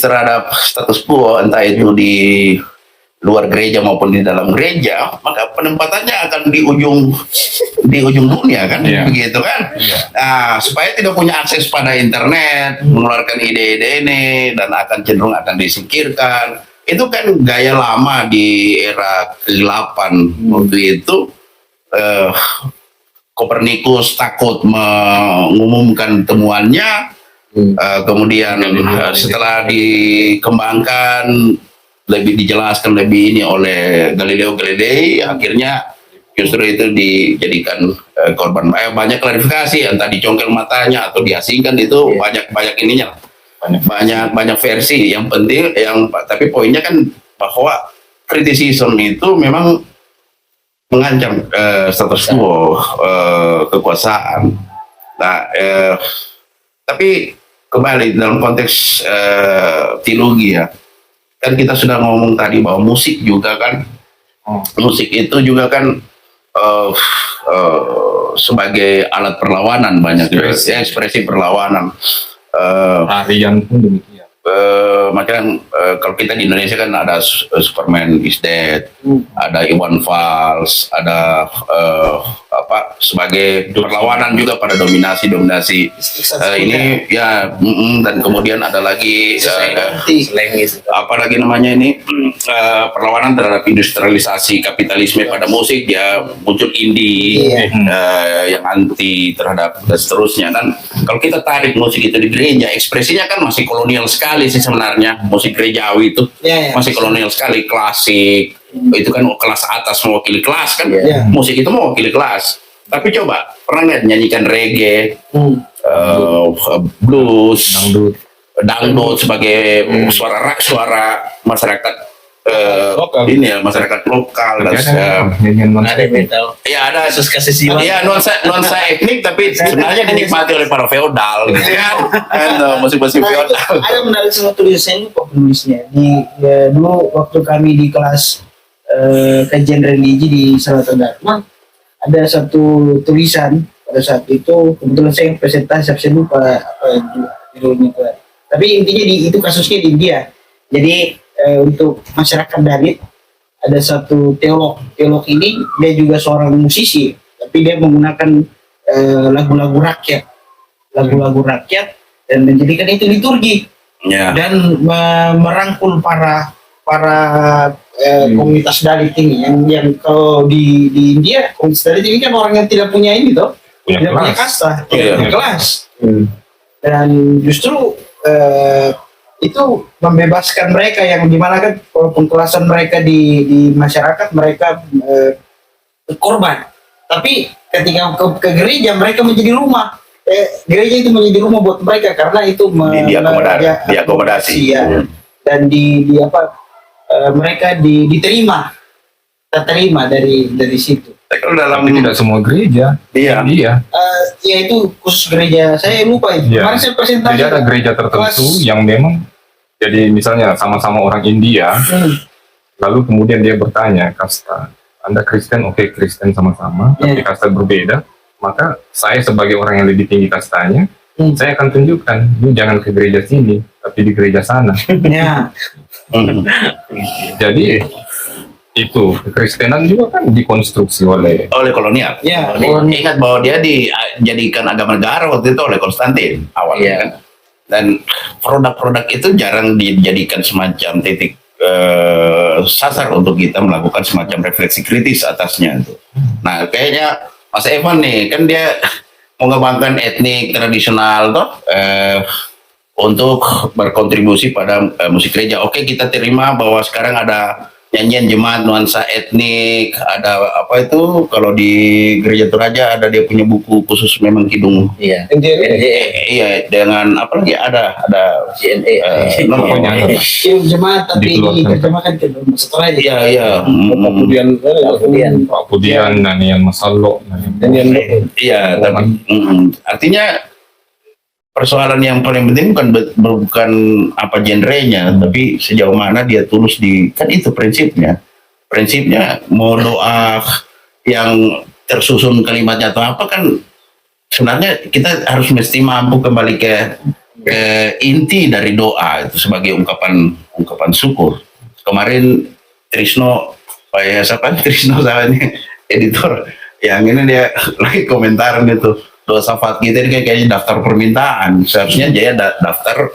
terhadap status quo, entah itu di luar gereja maupun di dalam gereja, maka penempatannya akan di ujung dunia kan, begitu kan? Nah, supaya tidak punya akses pada internet, mengeluarkan ide-ide ini dan cenderung akan disingkirkan. Itu kan gaya lama di era kegelapan waktu itu. Kopernikus takut mengumumkan temuannya, Kemudian setelah dikembangkan lebih dijelaskan lebih ini oleh Galileo Galilei, akhirnya justru itu dijadikan korban. Banyak klarifikasi yang tadi congkel matanya atau diasingkan itu banyak ininya, banyak versi. Yang penting tapi poinnya kan bahwa kritisisme itu memang mengancam status quo kekuasaan. Nah, tapi kembali dalam konteks teologi ya, kan kita sudah ngomong tadi bahwa musik juga kan, musik itu juga kan sebagai alat perlawanan banyak ekspresi perlawanan. Tarian pun demikian. Makanya kalau kita di Indonesia kan ada Superman is Dead, ada Iwan Fals, ada sebagai perlawanan juga pada dominasi ini ya, dan kemudian ada lagi apa lagi namanya ini perlawanan terhadap industrialisasi kapitalisme pada musik, ya muncul indie yang anti terhadap dan seterusnya. Dan kalau kita tarik musik itu di gereja, ekspresinya kan masih kolonial sekali sih sebenarnya. Musik gerejawi itu masih kolonial sekali, klasik itu kan kelas atas mewakili kelas kan, musik itu mewakili kelas. Tapi coba pernah nggak nyanyikan reggae, blues, dangdut sebagai suara masyarakat ini ya, masyarakat lokal dan ada metal, ya ada kasih siwa, ya nuansa etnik tapi sebenarnya dinikmati oleh para feodal gitu kan, musik-musik feodal. Ada menarik sama tulisan lupa penulisnya dulu waktu kami di kelas kajian religi di Salata Dharma, ada satu tulisan pada saat itu, kebetulan saya presentasi, saya lupa apa judulnya, tapi intinya itu kasusnya di India. Jadi untuk masyarakat Dalit ada satu teolog ini, dia juga seorang musisi, tapi dia menggunakan lagu-lagu rakyat dan menjadikan itu liturgi dan merangkul para komunitas Dalit ini yang kalau di India komunitas Dalit ini kan orang yang tidak punya ini toh, tidak punya kasta, tidak punya kelas, dan justru itu membebaskan mereka yang dimana kan walaupun kelasan mereka di masyarakat mereka korban, tapi ketika ke gereja mereka menjadi rumah, gereja itu menjadi rumah buat mereka karena itu diakomodasi ya. Dan mereka diterima dari situ. Kalau dalam Tapi tidak semua gereja. Iya. Ya itu khusus gereja, saya lupa itu. Iya. Kemarin saya presentasi. Jadi ada gereja tertentu yang memang, jadi misalnya sama-sama orang India, lalu kemudian dia bertanya kasta, Anda Kristen, oke, Kristen sama-sama, tapi kasta berbeda, maka saya sebagai orang yang lebih tinggi kastanya, saya akan tunjukkan, lu jangan ke gereja sini, tapi di gereja sana. Ya. Jadi itu kekristenan juga kan dikonstruksi oleh kolonial. Ya. Ingat bahwa dia dijadikan agama negara waktu itu oleh Konstantin awalnya kan. Dan produk-produk itu jarang dijadikan semacam titik sasar untuk kita melakukan semacam refleksi kritis atasnya itu. Nah kayaknya Mas Evan nih kan dia mengembangkan etnik tradisional toh untuk berkontribusi pada musik gereja. Oke, kita terima bahwa sekarang ada nyanyian jemaat nuansa etnik, ada apa itu kalau di gereja Toraja ada dia punya buku khusus memang kidung. Iya. Iya, dengan apa lagi ada JNE. Kirim jemaat tapi diterjemahkan ke setelah itu. Iya. Kemudian Pak Pudian, Nanian Masalo, Iya, tapi artinya persoalan yang paling penting bukan apa genrenya, tapi sejauh mana dia tulus kan itu prinsipnya mau doa yang tersusun kalimatnya atau apa kan sebenarnya kita harus mesti mampu kembali ke inti dari doa itu sebagai ungkapan syukur. Kemarin Trisno sama ini editor yang ini dia lagi komentarin itu doa syafaat kita ini kayaknya daftar permintaan, seharusnya dia daftar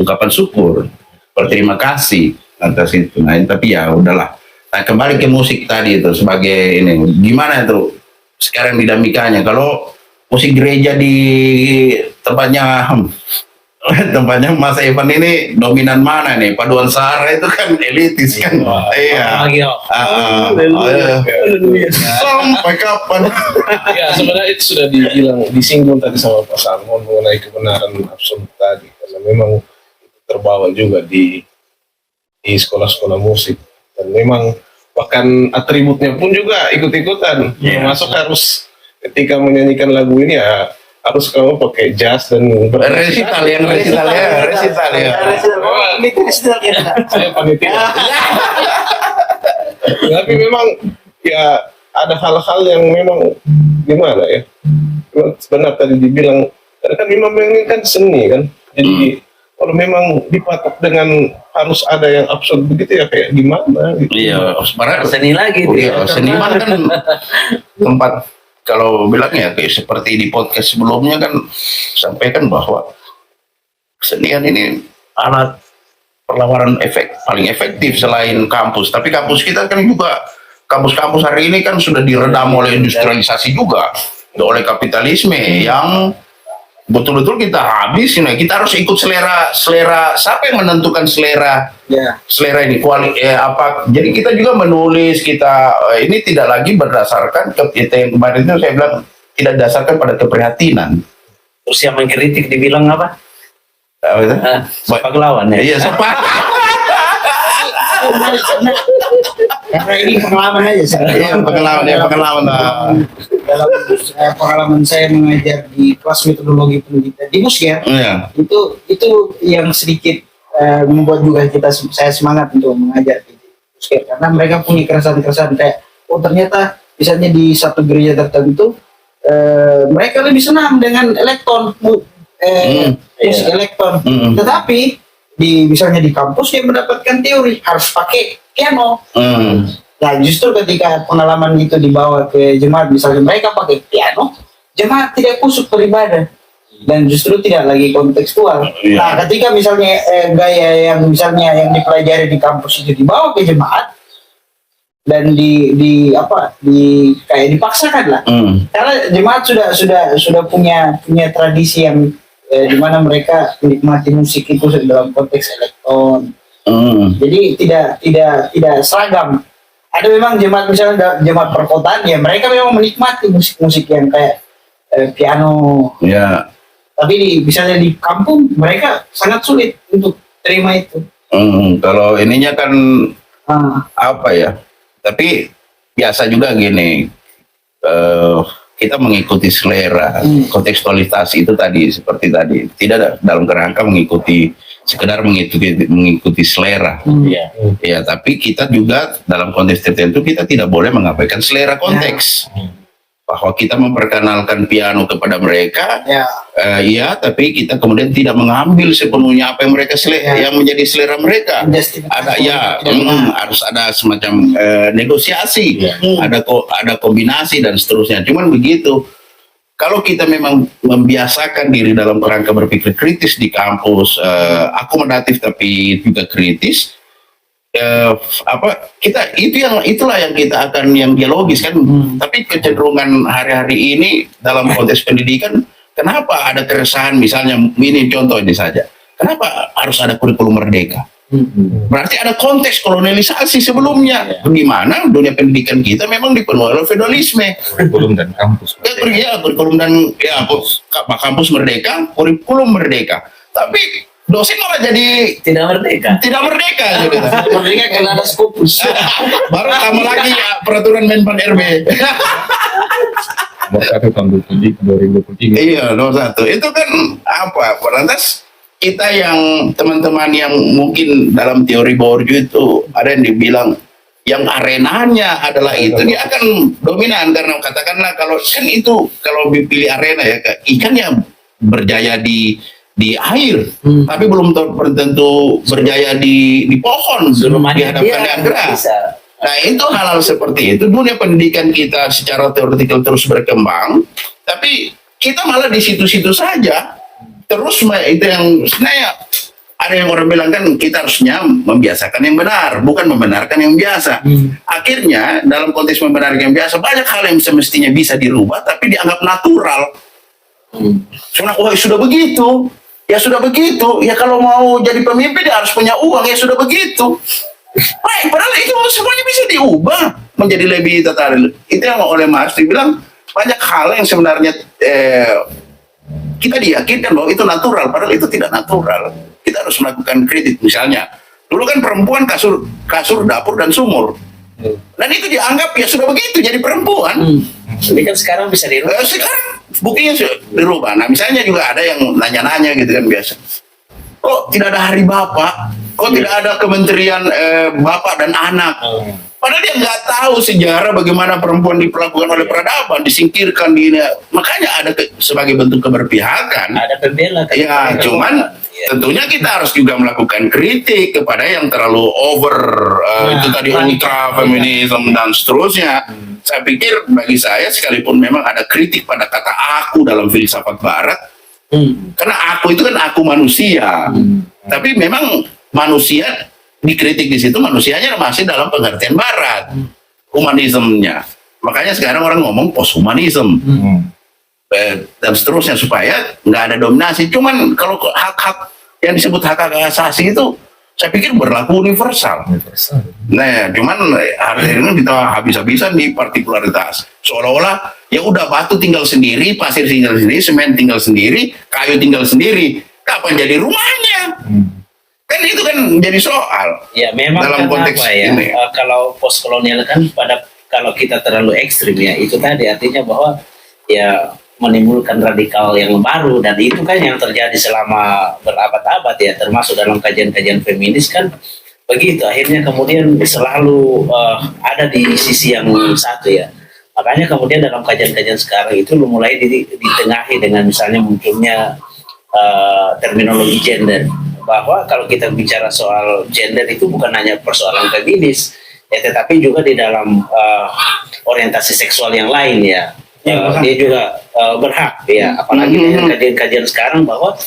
ungkapan syukur, berterima kasih atas itu. Nah tapi ya udahlah. Nah kembali ke musik tadi itu sebagai ini, gimana itu sekarang dinamikanya? Kalau musik gereja di tempatnya Tempatnya Mas Evan ini dominan mana nih? Paduan Sara itu kan elitis kan? Iya. Lagi oh. Sampai kapan? Ya sebenarnya itu sudah disinggung tadi sama Pak Salmon mengenai kebenaran absolut tadi, karena memang itu terbawa juga di sekolah-sekolah musik, dan memang bahkan atributnya pun juga ikut-ikutan. Termasuk harus ketika menyanyikan lagu ini ya harus kamu pakai jas dan Resital ya. saya panitia. Tapi memang ya ada hal-hal yang memang gimana ya, memang benar tadi dibilang, karena kan memang ini kan seni kan, jadi kalau memang dipatok dengan harus ada yang absolut begitu ya kayak gimana gitu. Iya, sebenarnya Seni lagi. iya, seniman kan tempat, kalau bilangnya kayak seperti di podcast sebelumnya kan sampaikan bahwa kesenian ini alat perlawanan paling efektif selain kampus. Tapi kampus kita kan juga, kampus-kampus hari ini kan sudah diredam oleh industrialisasi juga, oleh kapitalisme yang betul-betul kita habis. Nah, kita harus ikut selera. Siapa yang menentukan selera? Ya. Selera ini apa? Jadi kita juga menulis, ini tidak lagi berdasarkan yang kemarin itu saya bilang tidak didasarkan pada keprihatinan. Terus yang mengkritik dibilang apa? Apa itu? Sepak lawan ya. Iya, sepak. Karena ini pengalaman aja saya. Iya, pengalaman. Dalam pengalaman saya mengajar di kelas metodologi pendidikan di Musger, Iya. itu yang sedikit membuat juga saya semangat untuk mengajar di Musger, karena mereka punya keresahan kayak ternyata misalnya di satu gereja tertentu mereka lebih senang dengan elektron musik elektron, tetapi misalnya di kampus dia mendapatkan teori harus pakai piano. Nah, justru ketika pengalaman itu dibawa ke jemaat, misalnya mereka pakai piano, jemaat tidak kusuk beribadah dan justru tidak lagi kontekstual. Iya. Nah, ketika misalnya gaya yang misalnya yang dipelajari di kampus itu dibawa ke jemaat dan kayak dipaksakan lah. Karena jemaat sudah punya tradisi yang di mana mereka menikmati musik itu dalam konteks elektron. Jadi tidak seragam. Ada memang jemaat misalnya jemaat perkotaan ya mereka memang menikmati musik-musik yang kayak piano. Ya. Tapi misalnya di kampung mereka sangat sulit untuk terima itu. Kalau ininya kan apa ya? Tapi biasa juga gini, kita mengikuti selera, kontekstualitas itu tadi seperti tadi, tidak dalam kerangka sekedar mengikuti selera. Ya, tapi kita juga dalam konteks tertentu kita tidak boleh mengabaikan selera konteks. Bahwa kita memperkenalkan piano kepada mereka, ya, tapi kita kemudian tidak mengambil sepenuhnya apa yang mereka yang menjadi selera mereka. Ada harus ada semacam negosiasi, ada kombinasi dan seterusnya. Cuman begitu. Kalau kita memang membiasakan diri dalam kerangka berpikir kritis di kampus, akomodatif tapi juga kritis, itulah yang kita akan yang dialogis kan. Tapi kecenderungan hari-hari ini dalam konteks pendidikan, kenapa ada keresahan misalnya ini contoh ini saja, kenapa harus ada kurikulum merdeka? Berarti ada konteks kolonialisasi sebelumnya, di mana dunia pendidikan kita memang dipenuhi oleh feodalisme. Kurikulum dan kampus. Kurikulum dan kampus merdeka, kurikulum merdeka. Tapi dosen malah jadi Tidak merdeka. tidak merdeka gitu. Mereka karena ada Scopus. Baru tambah lagi peraturan Menpan RB. Nomor 1 tahun 2023. Iya, nomor 1. Itu kan apa? Lantas kita yang teman-teman yang mungkin dalam teori Bourdieu itu ada yang dibilang yang arenanya adalah itu, dia akan dominan karena katakanlah kalau kan itu kalau dipilih arena ya ikan yang berjaya di air, tapi belum tentu berjaya di pohon dihadapkan dengan keras. Nah, itu hal-hal seperti itu. Dunia pendidikan kita secara teoretikal terus berkembang, tapi kita malah di situ-situ saja. Terus itu yang sebenarnya ada yang orang bilang kan kita harusnya membiasakan yang benar, bukan membenarkan yang biasa. Akhirnya dalam konteks membenarkan yang biasa banyak hal yang semestinya bisa dirubah tapi dianggap natural. Soalnya sudah begitu. Ya sudah begitu. Ya kalau mau jadi pemimpin ya harus punya uang. Ya sudah begitu. Baik, padahal itu semuanya bisa diubah menjadi lebih tertarik. Itu yang oleh Marx dibilang banyak hal yang sebenarnya kita diyakinkan bahwa itu natural, padahal itu tidak natural. Kita harus melakukan kritik. Misalnya, dulu kan perempuan kasur, dapur dan sumur. Dan itu dianggap ya sudah begitu jadi perempuan. Ini kan sekarang bisa dirubah. Sekarang buktinya sudah dirubah. Nah, misalnya juga ada yang nanya-nanya gitu kan biasa. Kok tidak ada hari bapak? Kok tidak ada kementerian bapak dan anak? Padahal dia nggak tahu sejarah bagaimana perempuan diperlakukan oleh peradaban, disingkirkan di makanya ada sebagai bentuk keberpihakan. Ada pembela. Ya, cuman tentunya kita harus juga melakukan kritik kepada yang terlalu over itu tadi ultra feminisme dan seterusnya. Saya pikir bagi saya sekalipun memang ada kritik pada kata aku dalam filsafat barat, karena aku itu kan aku manusia. Tapi memang manusia dikritik di situ manusianya masih dalam pengertian barat, humanismenya. Makanya sekarang orang ngomong posthumanism. Dan seterusnya supaya nggak ada dominasi. Cuman kalau hak-hak yang disebut hak asasi itu saya pikir berlaku universal. Nah, cuman hari ini kita habis-habisan di partikularitas. Seolah-olah ya udah batu tinggal sendiri, pasir tinggal sendiri, semen tinggal sendiri, kayu tinggal sendiri. Kapan jadi rumahnya? Kan itu kan menjadi soal. Ya memang dalam konteks ya, ini. kalau postkolonial kan kalau kita terlalu ekstrim ya itu tadi artinya bahwa ya menimbulkan radikal yang baru, dan itu kan yang terjadi selama berabad-abad ya, termasuk dalam kajian-kajian feminis kan begitu. Akhirnya kemudian selalu ada di sisi yang satu ya. Makanya kemudian dalam kajian-kajian sekarang itu mulai ditengahi dengan misalnya munculnya terminologi gender, bahwa kalau kita bicara soal gender itu bukan hanya persoalan feminis ya, tetapi juga di dalam orientasi seksual yang lain ya. Dia juga berhak ya, apalagi dengan kajian-kajian sekarang bahwa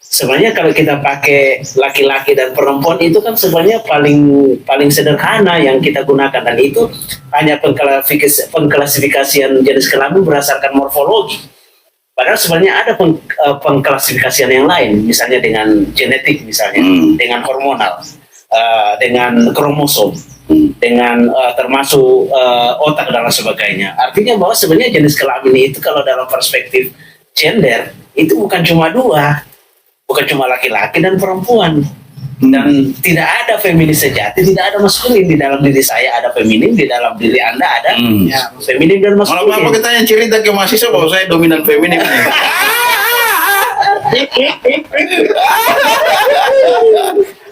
sebenarnya kalau kita pakai laki-laki dan perempuan itu kan sebenarnya paling sederhana yang kita gunakan, dan itu hanya pengklasifikasian jenis kelamin berdasarkan morfologi. Padahal sebenarnya ada pengklasifikasian yang lain, misalnya dengan genetik, misalnya dengan hormonal, dengan kromosom, dengan termasuk otak dan lain sebagainya. Artinya bahwa sebenarnya jenis kelamin itu kalau dalam perspektif gender itu bukan cuma dua, bukan cuma laki-laki dan perempuan. Dan tidak ada feminis sejati, tidak ada maskulin. Di dalam diri saya ada feminin, di dalam diri Anda ada ya, feminin dan maskulin. Kalau apa kita yang cerita ke mahasiswa bahwa saya dominan feminim.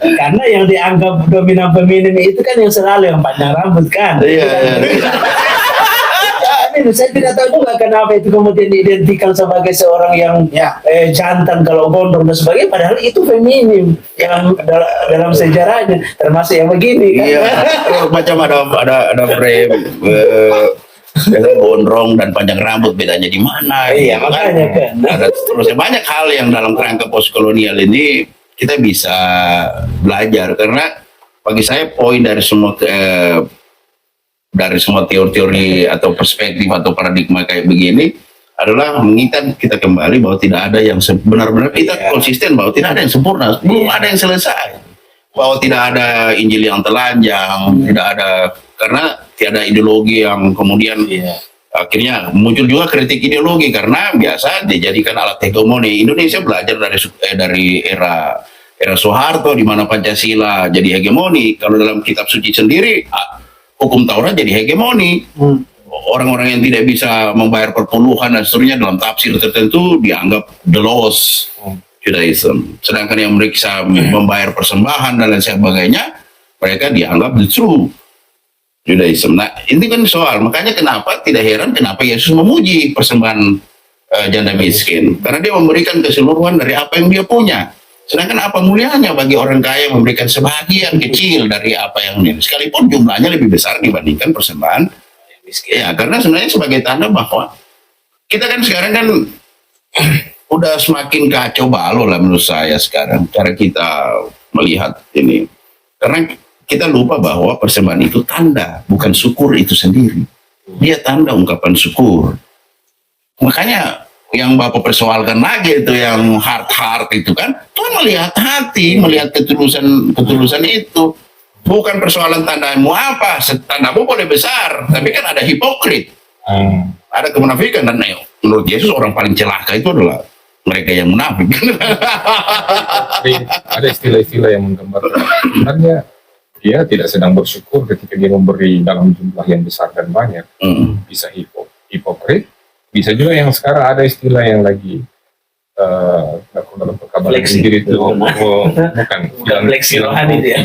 Karena yang dianggap dominan feminin itu kan yang selalu yang panjang rambut kan. Saya tidak tahu juga kenapa itu kemudian diidentikan sebagai seorang yang jantan kalau gondrong dan sebagainya, padahal itu feminim yang dalam sejarahnya termasuk yang begini kan. Iya, macam ada frame gondrong dan panjang rambut, bedanya di mana? Iya, makanya kan. Ada terusnya banyak hal yang dalam kerangka postkolonial ini kita bisa belajar, karena bagi saya poin dari semua teori-teori atau perspektif atau paradigma kayak begini adalah mengingatkan kita kembali bahwa tidak ada yang benar-benar, kita konsisten bahwa tidak ada yang sempurna, belum ada yang selesai, bahwa tidak ada Injil yang telanjang, tidak ada, karena tiada ideologi yang kemudian akhirnya muncul juga kritik ideologi karena biasa dijadikan alat hegemoni. Indonesia belajar dari era Soeharto di mana Pancasila jadi hegemoni. Kalau dalam kitab suci sendiri hukum Taurat jadi hegemoni. Orang-orang yang tidak bisa membayar perpuluhan dan seterusnya dalam tafsir tertentu dianggap the lost Judaism. Sedangkan yang mereka membayar persembahan dan lain sebagainya, mereka dianggap the true Judaism. Nah, ini kan soal. Makanya kenapa tidak heran kenapa Yesus memuji persembahan janda miskin. Karena dia memberikan keseluruhan dari apa yang dia punya. Sedangkan apa mulianya bagi orang kaya memberikan sebagian kecil dari apa yang ini, sekalipun jumlahnya lebih besar dibandingkan persembahan miskin. Ya, karena sebenarnya sebagai tanda bahwa kita kan sekarang kan udah semakin kacau balau lah menurut saya sekarang cara kita melihat ini. Karena kita lupa bahwa persembahan itu tanda, bukan syukur itu sendiri. Dia tanda ungkapan syukur. Makanya yang Bapak persoalkan lagi itu yang heart itu kan, Tuhan melihat hati, melihat ketulusan itu. Bukan persoalan tandamu apa, tandamu boleh besar, tapi kan ada hipokrit, ada kemunafikan, dan menurut Yesus orang paling celaka itu adalah mereka yang munafik. Tapi ada istilah-istilah yang menggambarkan sebenarnya dia tidak sedang bersyukur ketika dia memberi dalam jumlah yang besar dan banyak. Bisa hipokrit, bisa juga yang sekarang ada istilah yang lagi dalam perkabaran Injil itu bukan fleksi rohani dia.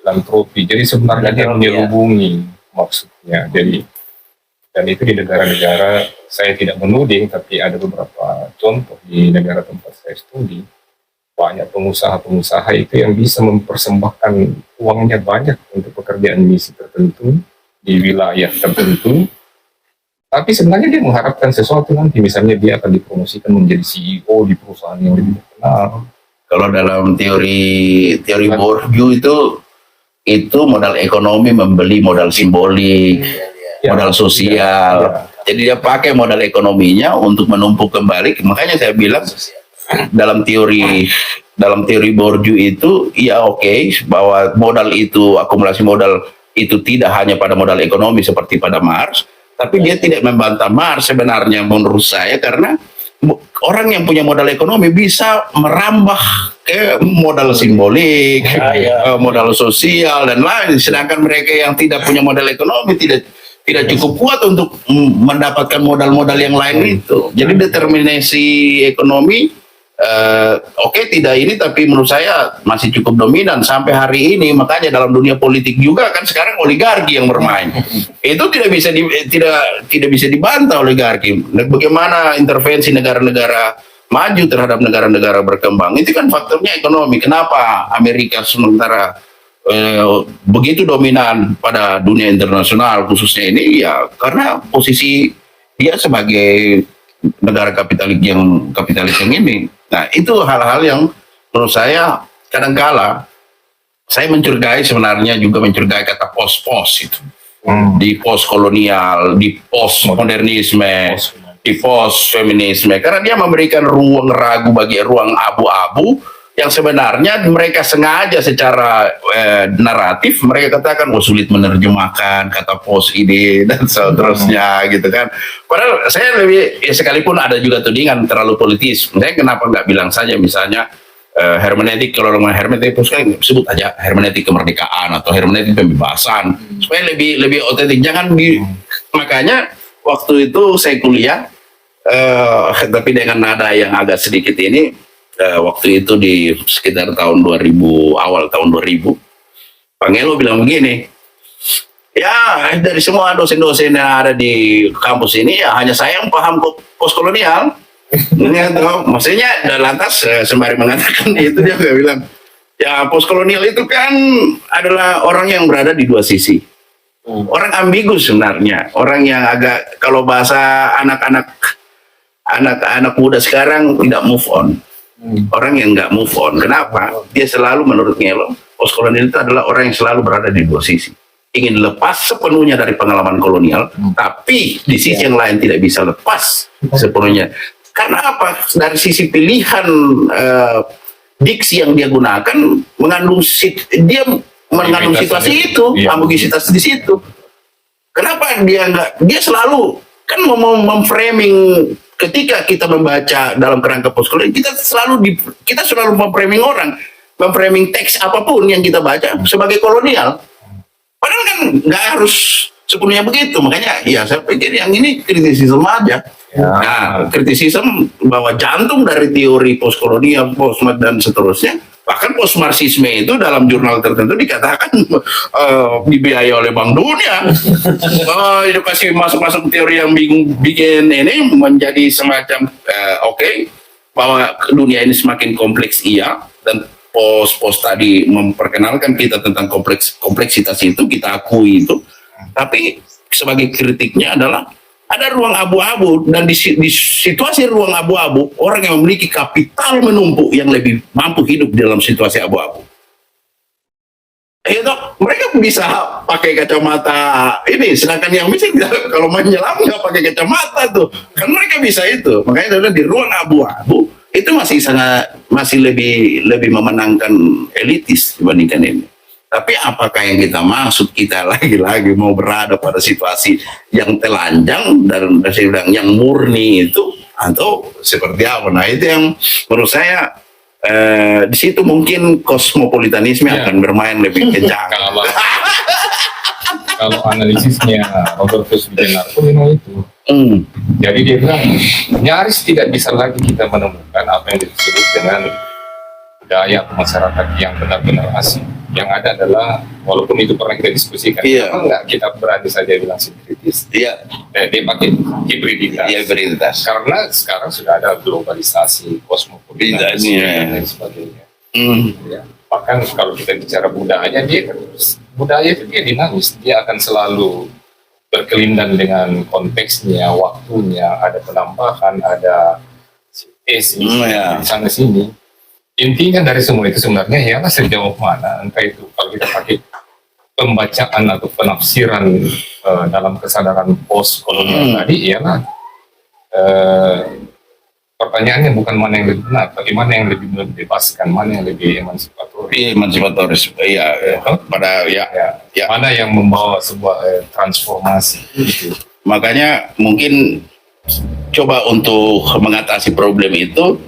filantropi. Jadi sebenarnya dia menyelubungi maksudnya. Jadi dan itu di negara-negara, saya tidak menuding, tapi ada beberapa contoh di negara tempat saya studi, banyak pengusaha-pengusaha itu yang bisa mempersembahkan uangnya banyak untuk pekerjaan misi tertentu di wilayah tertentu, tapi sebenarnya dia mengharapkan sesuatu nanti, misalnya dia akan dipromosikan menjadi CEO di perusahaan yang lebih terkenal. Kalau dalam teori Bourdieu itu modal ekonomi membeli modal simbolik, modal sosial. Jadi dia pakai modal ekonominya untuk menumpuk kembali. Makanya saya bilang dalam teori Bourdieu itu ya oke, bahwa modal itu, akumulasi modal itu tidak hanya pada modal ekonomi seperti pada Marx, tapi dia tidak membantah Marx sebenarnya menurut saya, karena orang yang punya modal ekonomi bisa merambah ke modal simbolik, modal sosial dan lain. Sedangkan mereka yang tidak punya modal ekonomi tidak cukup kuat untuk mendapatkan modal-modal yang lain itu. Jadi determinasi ekonomi oke, tidak ini, tapi menurut saya masih cukup dominan sampai hari ini. Makanya dalam dunia politik juga kan sekarang oligarki yang bermain. Itu tidak bisa dibantah oligarki. Bagaimana intervensi negara-negara maju terhadap negara-negara berkembang itu kan faktornya ekonomi. Kenapa Amerika sementara begitu dominan pada dunia internasional khususnya ini, ya karena posisi dia sebagai negara kapitalis yang ini. Nah, itu hal-hal yang menurut saya kadangkala saya mencurigai, sebenarnya juga mencurigai kata pos-pos itu. Di pos kolonial, di pos modernisme, di pos feminisme, karena dia memberikan ruang ragu bagi ruang abu-abu yang sebenarnya mereka sengaja secara naratif mereka katakan sulit menerjemahkan kata pos ini dan seterusnya gitu kan. Padahal saya lebih, ya sekalipun ada juga tudingan terlalu politis, saya kenapa nggak bilang saja misalnya hermeneutik, kalau dengan hermeneutik itu kan sebut aja hermeneutik kemerdekaan atau hermeneutik pembebasan supaya lebih otentik. Jangan makanya waktu itu saya kuliah tapi dengan nada yang agak sedikit ini. Waktu itu di sekitar tahun 2000, awal tahun 2000, Pangelo bilang begini, ya dari semua dosen-dosen yang ada di kampus ini, ya hanya saya yang paham postkolonial. Maksudnya, dan lantas sembari mengatakan itu dia bilang, ya postkolonial itu kan adalah orang yang berada di dua sisi. Orang ambigu sebenarnya, orang yang agak, kalau bahasa anak-anak muda sekarang tidak move on. Orang yang nggak move on. Kenapa? Dia selalu, menurut Ngelo, postkolonial itu adalah orang yang selalu berada di dua sisi. Ingin lepas sepenuhnya dari pengalaman kolonial, tapi di sisi yang lain tidak bisa lepas sepenuhnya. Karena apa? Dari sisi pilihan diksi yang dia gunakan, dia mengandung situasi itu, ambiguitas di situ. Kenapa dia selalu kan memframing. Ketika kita membaca dalam kerangka postkolonial, kita selalu memframing orang, memframing teks apapun yang kita baca sebagai kolonial. Padahal kan nggak harus sepenuhnya begitu. Makanya ya saya pikir yang ini kritisisme aja. Nah, kritisisme bahwa jantung dari teori postkolonial, postmod dan seterusnya, bahkan postmarxisme itu dalam jurnal tertentu dikatakan dibiayai oleh Bank Dunia. Edukasi masuk-masuk teori yang bikin ini menjadi semacam oke, bahwa dunia ini semakin kompleks, iya, dan pos tadi memperkenalkan kita tentang kompleksitas itu, kita akui itu, tapi sebagai kritiknya adalah ada ruang abu-abu, dan di situasi ruang abu-abu, orang yang memiliki kapital menumpuk yang lebih mampu hidup dalam situasi abu-abu. itu mereka bisa pakai kacamata ini, sedangkan yang miskin kalau menyelam nggak pakai kacamata tuh, kan mereka bisa itu. Makanya ada di ruang abu-abu itu masih lebih memenangkan elitis dibandingkan ini. Tapi apakah yang kita maksud, kita lagi-lagi mau berada pada situasi yang telanjang dan saya bilang yang murni itu, atau seperti apa? Nah itu yang menurut saya di situ mungkin kosmopolitanisme Ya. akan bermain lebih kencang. Kalau analisisnya Robertus Wijanarko memang itu. Hmm. Jadi dia bilang nyaris tidak bisa lagi kita menemukan apa yang disebut dengan budaya masyarakat yang benar-benar asing. Yang ada adalah, walaupun itu pernah kita diskusikan, Iya. kenapa enggak kita berani saja bilang sinkritis? Iya, Dia pakai hibriditas. iya beritas. Karena sekarang sudah ada globalisasi, kosmopolitanisme Iya. dan lain sebagainya. Hmm. Ya. Bahkan kalau kita bicara budaya, budaya itu dia dinamis, dia akan selalu berkelindan dengan konteksnya, waktunya, ada penambahan, ada sintesis Ya. di sana sini. Intinya dari semua itu sebenarnya ialah sejauh mana, entah itu kalau kita pakai pembacaan atau penafsiran dalam kesadaran post kolonial tadi, ialah pertanyaannya bukan mana yang lebih benar, tapi mana yang lebih membebaskan, mana yang lebih emansipatoris. Iya, emansipatoris. Iya, pada ya. Ya. Mana yang membawa sebuah transformasi gitu. Makanya mungkin coba untuk mengatasi problem itu,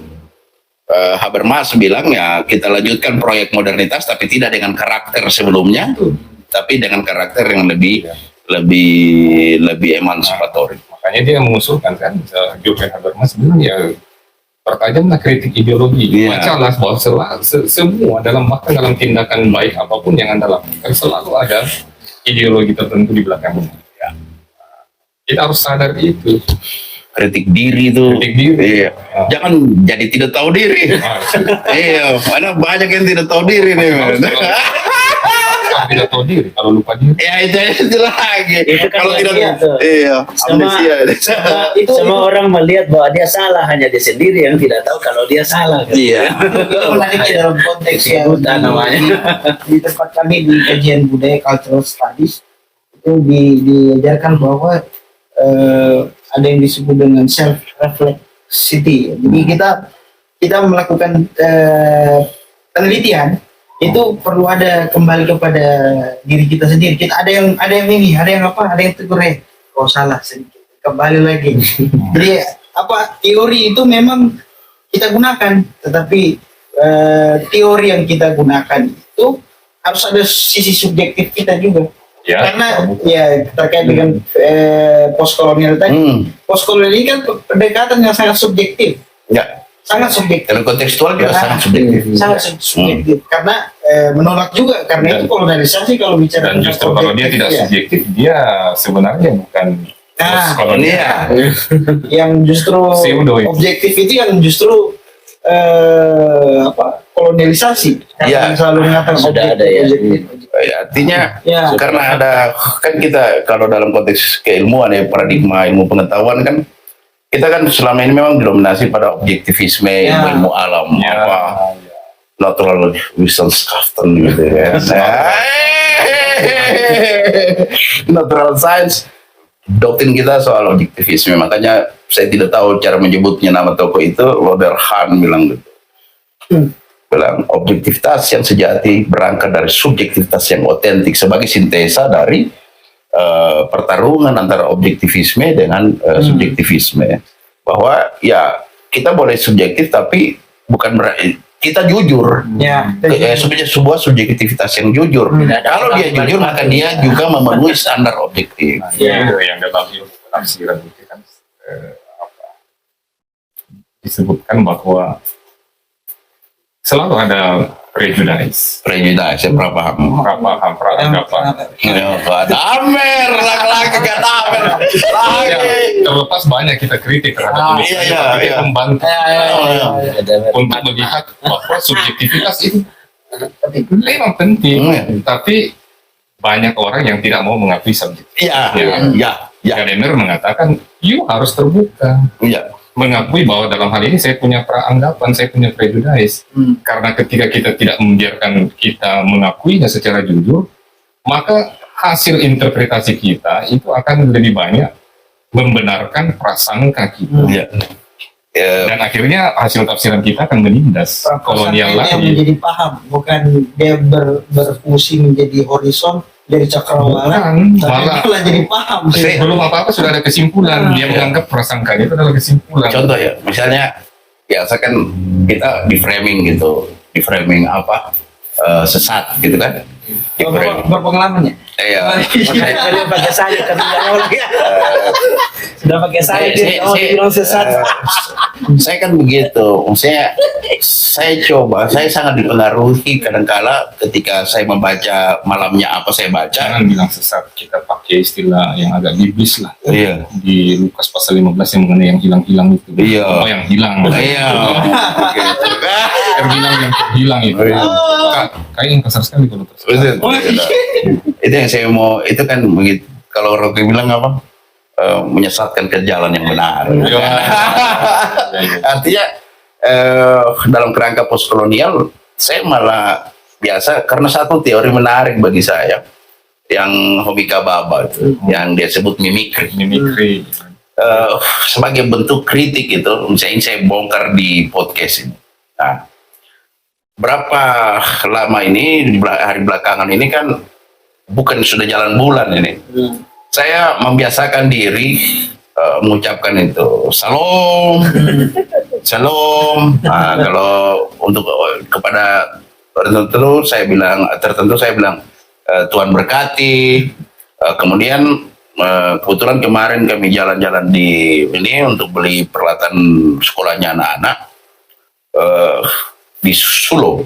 Habermas bilang ya kita lanjutkan proyek modernitas tapi tidak dengan karakter sebelumnya, tapi dengan karakter yang lebih emansipatoris. Makanya dia mengusulkan kan, Jürgen Habermas bilang ya pertajamlah kritik ideologi. Iya. Bacalah bahwa semua bahkan dalam tindakan baik apapun yang Anda lakukan selalu ada ideologi tertentu di belakangnya. Ya. Kita harus sadar itu. Kritik diri itu. Kritik diri. Iya. Jangan jadi tidak tahu diri. Iya, mana banyak yang tidak tahu diri nih. Kalau tidak tahu diri, kalau lupa diri. Ya itu lagi. Itu kan Kalau tidak, lagi tuh. iya, Sama- amnesia. Semua orang melihat bahwa dia salah, hanya dia sendiri yang tidak tahu kalau dia salah. Kan? Iya. Itu menariknya dalam konteks yang Buta namanya. di tempat kami di kajian budaya cultural studies itu diajarkan bahwa ada yang disebut dengan self reflexivity. Jadi kita melakukan penelitian itu perlu ada kembali kepada diri kita sendiri. Kita ada yang ini, ada yang tegur oh salah sedikit, kembali lagi. Jadi teori itu memang kita gunakan, tetapi teori yang kita gunakan itu harus ada sisi subjektif kita juga. Ya, Karena ya terkait dengan postkolonial tadi, postkolonial ini kan pendekatan yang sangat subjektif, Ya, sangat subjektif. dalam kontekstual juga Nah, sangat subjektif. Sangat subjektif karena menolak juga karena itu kolonialisasi kalau bicara dan tentang justru kalau dia objektif, tidak ya. subjektif, dia sebenarnya bukan Nah, kolonial. yang justru Pseudo itu. objektif itu yang justru kolonialisasi Ya. karena selalu mengatakan Sudah objektif, ada ya. objektif. Artinya Ya. karena ada kan kita kalau dalam konteks keilmuan ya paradigma ilmu pengetahuan kan kita kan selama ini memang didominasi pada objektivisme Ya. ilmu alam Ya, apa natural Wissenschaft gitu ya. Natural science doktrin kita soal objektivisme, makanya saya tidak tahu cara menyebutnya nama tokoh itu. Loder Hahn bilang gitu, bilang objektivitas yang sejati berangkat dari subjektivitas yang otentik sebagai sintesa dari pertarungan antara objektivisme dengan subjektivisme, bahwa ya kita boleh subjektif tapi bukan berarti kita jujur. Ya. Sebuah subjektivitas yang jujur. Kalau dia jujur maka dia juga memenuhi standar objektif. Ya, itu yang dalam ilmu penafsiran itu kan disebutkan bahwa selalu ada prejudice, Prejudice, ya paham. prapaham. Ya, damer, laki-laki gak damer. Ya, terlepas banyak kita kritik terhadap ini, iya, tapi iya. membantu Ada untuk melihat bahwa subjektivitas itu memang penting, tapi banyak orang yang tidak mau mengakui subjektivitas. Iya, iya, iya, Gadamer mengatakan, you harus terbuka. iya. mengakui bahwa dalam hal ini saya punya peranggapan, saya punya prejudice. Karena ketika kita tidak membiarkan kita mengakuinya secara jujur, maka hasil interpretasi kita itu akan lebih banyak membenarkan prasangka kita. Ya. Ya, Dan akhirnya hasil tafsiran kita akan menindas kolonial Prasangka itu yang lagi. menjadi paham, bukan dia berfungsi menjadi horizon dari cakrawala, Bukan, tapi malah- malah jadi paham. Belum apa-apa sudah ada kesimpulan. Dia menganggap prasangka itu adalah kesimpulan. contoh ya, misalnya biasa kan kita di framing gitu, di framing apa sesat gitu kan, di framing. Berpengalaman ya. Iya. Dia pakai saya kan nggak mau lagi. Sudah pakai saya dia Saya- oh saya- bilang sesat. Saya kan begitu, saya coba, saya sangat dipengaruhi kadangkala ketika saya membaca malamnya apa saya baca. Jangan bilang sesat, kita pakai istilah yang agak biblis lah. Iya. Di Lukas pasal 15 yang mengenai yang hilang-hilang itu. Iya. Oh, yang hilang. Iya. Begitu. Terbilang yang terhilang itu. Oh, iya. Kayak yang kasar sekali kalau tersesat. Betul. Itu yang saya mau, itu kan begitu. Kalau Rocky bilang apa? Menyesatkan ke jalan yang benar. Artinya dalam kerangka postkolonial, saya malah biasa karena satu teori menarik bagi saya yang Homika Baba itu, yang dia sebut mimikri. Mimikri. Sebagai bentuk kritik itu, misalnya ini saya bongkar di podcast ini. Nah, berapa lama ini di hari belakangan ini kan bukan sudah jalan bulan ini. Saya membiasakan diri mengucapkan itu salam, salam. Nah, kalau untuk kepada tertentu saya bilang Tuhan berkati. Kemudian kebetulan kemarin kami jalan-jalan di ini untuk beli peralatan sekolahnya anak-anak di Solo.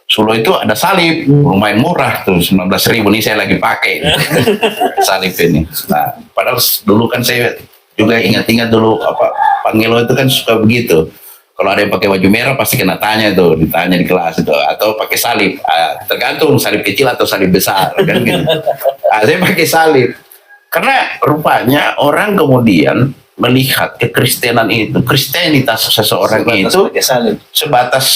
Solo itu ada salib, lumayan murah tuh, 19.000 nih saya lagi pakai salib ini. Nah, padahal dulu kan saya juga ingat-ingat dulu apa Pangelo itu kan suka begitu. Kalau ada yang pakai baju merah pasti kena tanya tuh, ditanya di kelas itu, atau pakai salib, tergantung salib kecil atau salib besar kan gitu. Saya pakai salib karena rupanya orang kemudian melihat kekristenan itu, kristenitas seseorang itu Pakai salib. sebatas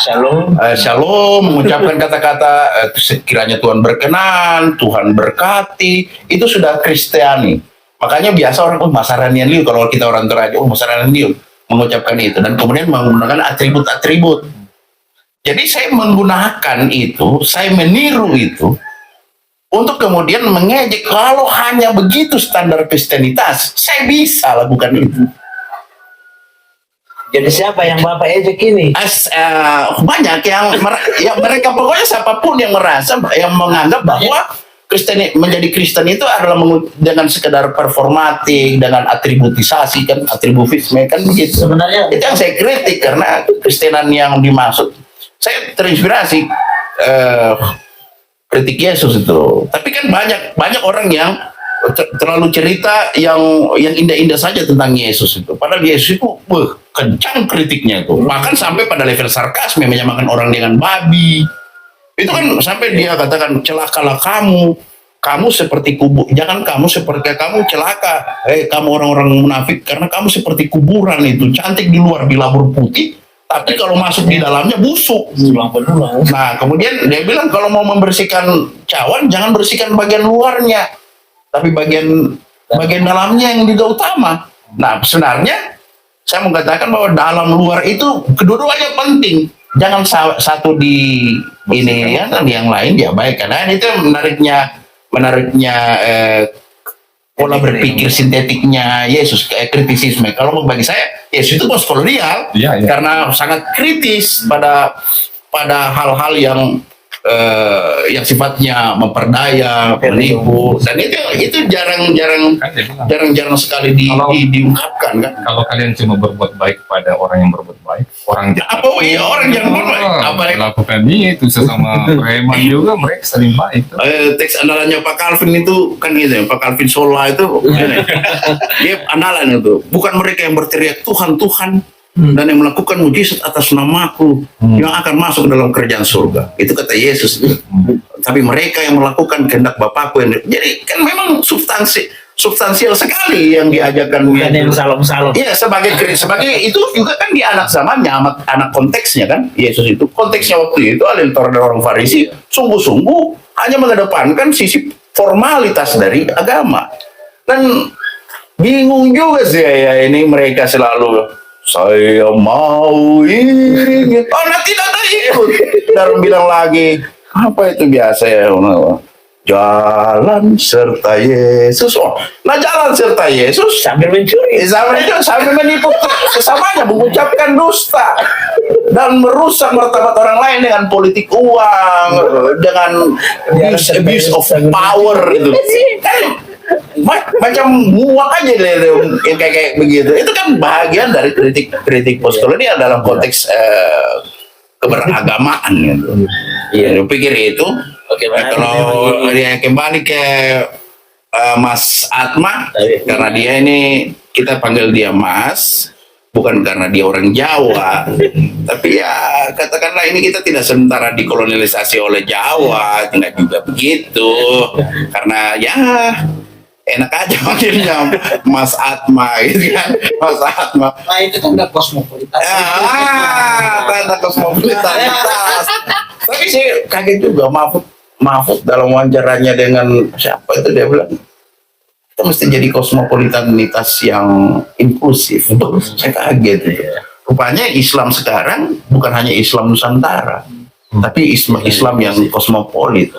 Shalom. shalom, mengucapkan kata-kata kiranya Tuhan berkenan, Tuhan berkati, itu sudah Kristiani. Makanya biasa orang Masaranian liu, kalau kita orang Toraja, Masaranian liu mengucapkan itu, dan kemudian menggunakan atribut-atribut. Jadi saya menggunakan itu, saya meniru itu untuk kemudian mengejek kalau hanya begitu standar Kristenitas, saya bisa lakukan itu. Jadi siapa yang Bapak ejek ini? Banyak yang mereka pokoknya siapapun yang merasa yang menganggap bahwa menjadi Kristen itu adalah dengan sekedar performatik, dengan atributisasi kan, atributisme kan begitu. Sebenarnya Itu yang saya kritik karena Kristenan yang dimaksud. Saya terinspirasi kritik Yesus itu. Tapi kan banyak orang yang terlalu cerita yang indah-indah saja tentang Yesus itu. Padahal Yesus itu kencang kritiknya itu. Bahkan sampai pada level sarkasme menyamakan orang dengan babi. Itu kan sampai dia katakan celakalah kamu seperti jangan kamu seperti kamu celaka. Kamu orang-orang munafik karena kamu seperti kuburan itu, cantik di luar dilabur putih, tapi kalau masuk di dalamnya busuk. Berulang-berulang. Nah, kemudian dia bilang kalau mau membersihkan cawan jangan bersihkan bagian luarnya, tapi bagian dalamnya yang juga utama. Nah, sebenarnya saya mengatakan bahwa dalam luar itu kedua-duanya penting. Jangan satu di ini ya, dan yang lain ya baik, karena itu menariknya pola berpikir sintetiknya Yesus, kritisisme. Kalau bagi saya Yesus itu postkolonial Iya. karena sangat kritis pada hal-hal yang sifatnya memperdaya, menipu, dan itu jarang sekali diungkapkan kan. Kalau kalian cuma berbuat baik pada orang yang berbuat baik, orang Apa orang yang berbuat apa melakukan itu sesama preman juga, mereka saling baik. teks andalannya Pak Calvin itu kan gitu ya, Pak Calvin Sola itu dia andalan itu, bukan mereka yang berteriak Tuhan Tuhan dan yang melakukan mujizat atas namaku yang akan masuk dalam kerajaan surga, itu kata Yesus. Tapi mereka yang melakukan kehendak Bapakku yang, jadi kan memang substansi substansial sekali yang diajarkan Bukan yang salom-salom. Iya, sebagai itu juga kan di anak zamannya, anak konteksnya kan, Yesus itu konteksnya waktu itu alil Torah dan orang Farisi sungguh-sungguh hanya mengedepankan sisi formalitas dari agama. Dan bingung juga sih ya ini mereka selalu saya mau ini, oh nanti ikut dan bilang lagi apa itu biasa ya, jalan serta Yesus. Oh, nah jalan serta Yesus Sambil mencuri. sambil menipu sesamanya, mengucapkan dusta dan merusak martabat orang lain dengan politik uang, dengan abuse of power itu. Macam muak aja deh yang kayak begitu. Itu kan bagian dari kritik postkolonial dalam konteks keberagamaan gitu. Iya. Saya pikir itu. Oke, Kalau dia kembali ke Mas Atma, karena dia ini kita panggil dia Mas, bukan karena dia orang Jawa, tapi ya katakanlah ini kita tidak sementara dikolonialisasi oleh Jawa, tidak juga begitu, karena ya enak aja manggilnya Mas Atma gitu kan, Mas Atma. Nah itu kan udah kosmopolitan. Tanda kosmopolitanitas. Tapi sih kaget juga Mahfud dalam wawancaranya dengan siapa itu dia bilang kita mesti jadi kosmopolitanitas yang inklusif. Saya kaget itu. Rupanya Islam sekarang bukan hanya Islam Nusantara, tapi Islam yang kosmopolit.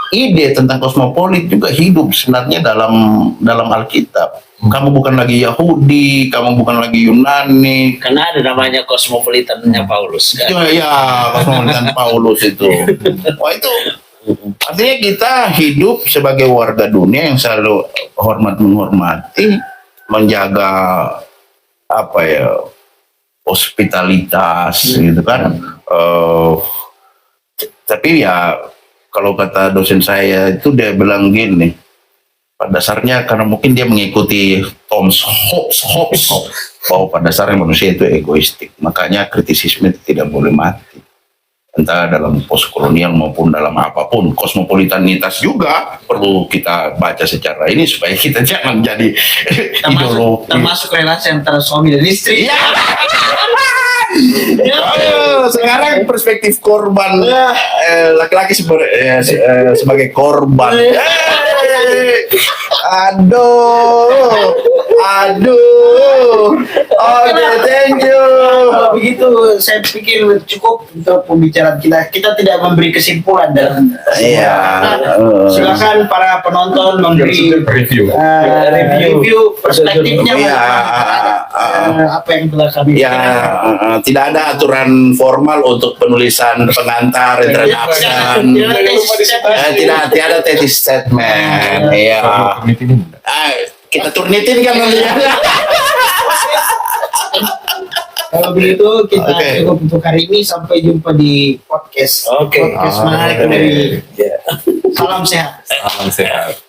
Ide tentang kosmopolit juga hidup sebenarnya dalam Alkitab. Kamu bukan lagi Yahudi, kamu bukan lagi Yunani. Karena ada namanya kosmopolitannya Paulus. Kan? Ya, kosmopolitan Paulus itu. Wah itu artinya kita hidup sebagai warga dunia yang selalu menghormati, menjaga apa ya, hospitalitas gitu kan. Tapi ya kalau kata dosen saya itu dia bilang gini, pada dasarnya karena mungkin dia mengikuti Thomas Hobbes bahwa pada dasarnya manusia itu egoistik, makanya kritisisme itu tidak boleh mati, entah dalam postkolonial maupun dalam apapun. Kosmopolitanitas juga perlu kita baca secara ini supaya kita jangan jadi ideologi. Termasuk relasi antara suami dan istri. Iya. Sekarang perspektif korban, laki-laki sebagai korban. Aduh, oke, thank you. Kalau begitu saya pikir cukup untuk pembicaraan kita. Kita tidak memberi kesimpulan dan Iya. silakan para penonton memberi Review. review perspektifnya Iya. apa yang telah kami Ya, tidak ada aturan formal untuk penulisan pengantar, introduction. Tidak ada thesis statement. Iya. Kita turnitin kan nanti. Kalau begitu kita Oke. cukup untuk hari ini, sampai jumpa di podcast. Oke. Podcast menarik dari Ya. Salam Sehat. Salam sehat.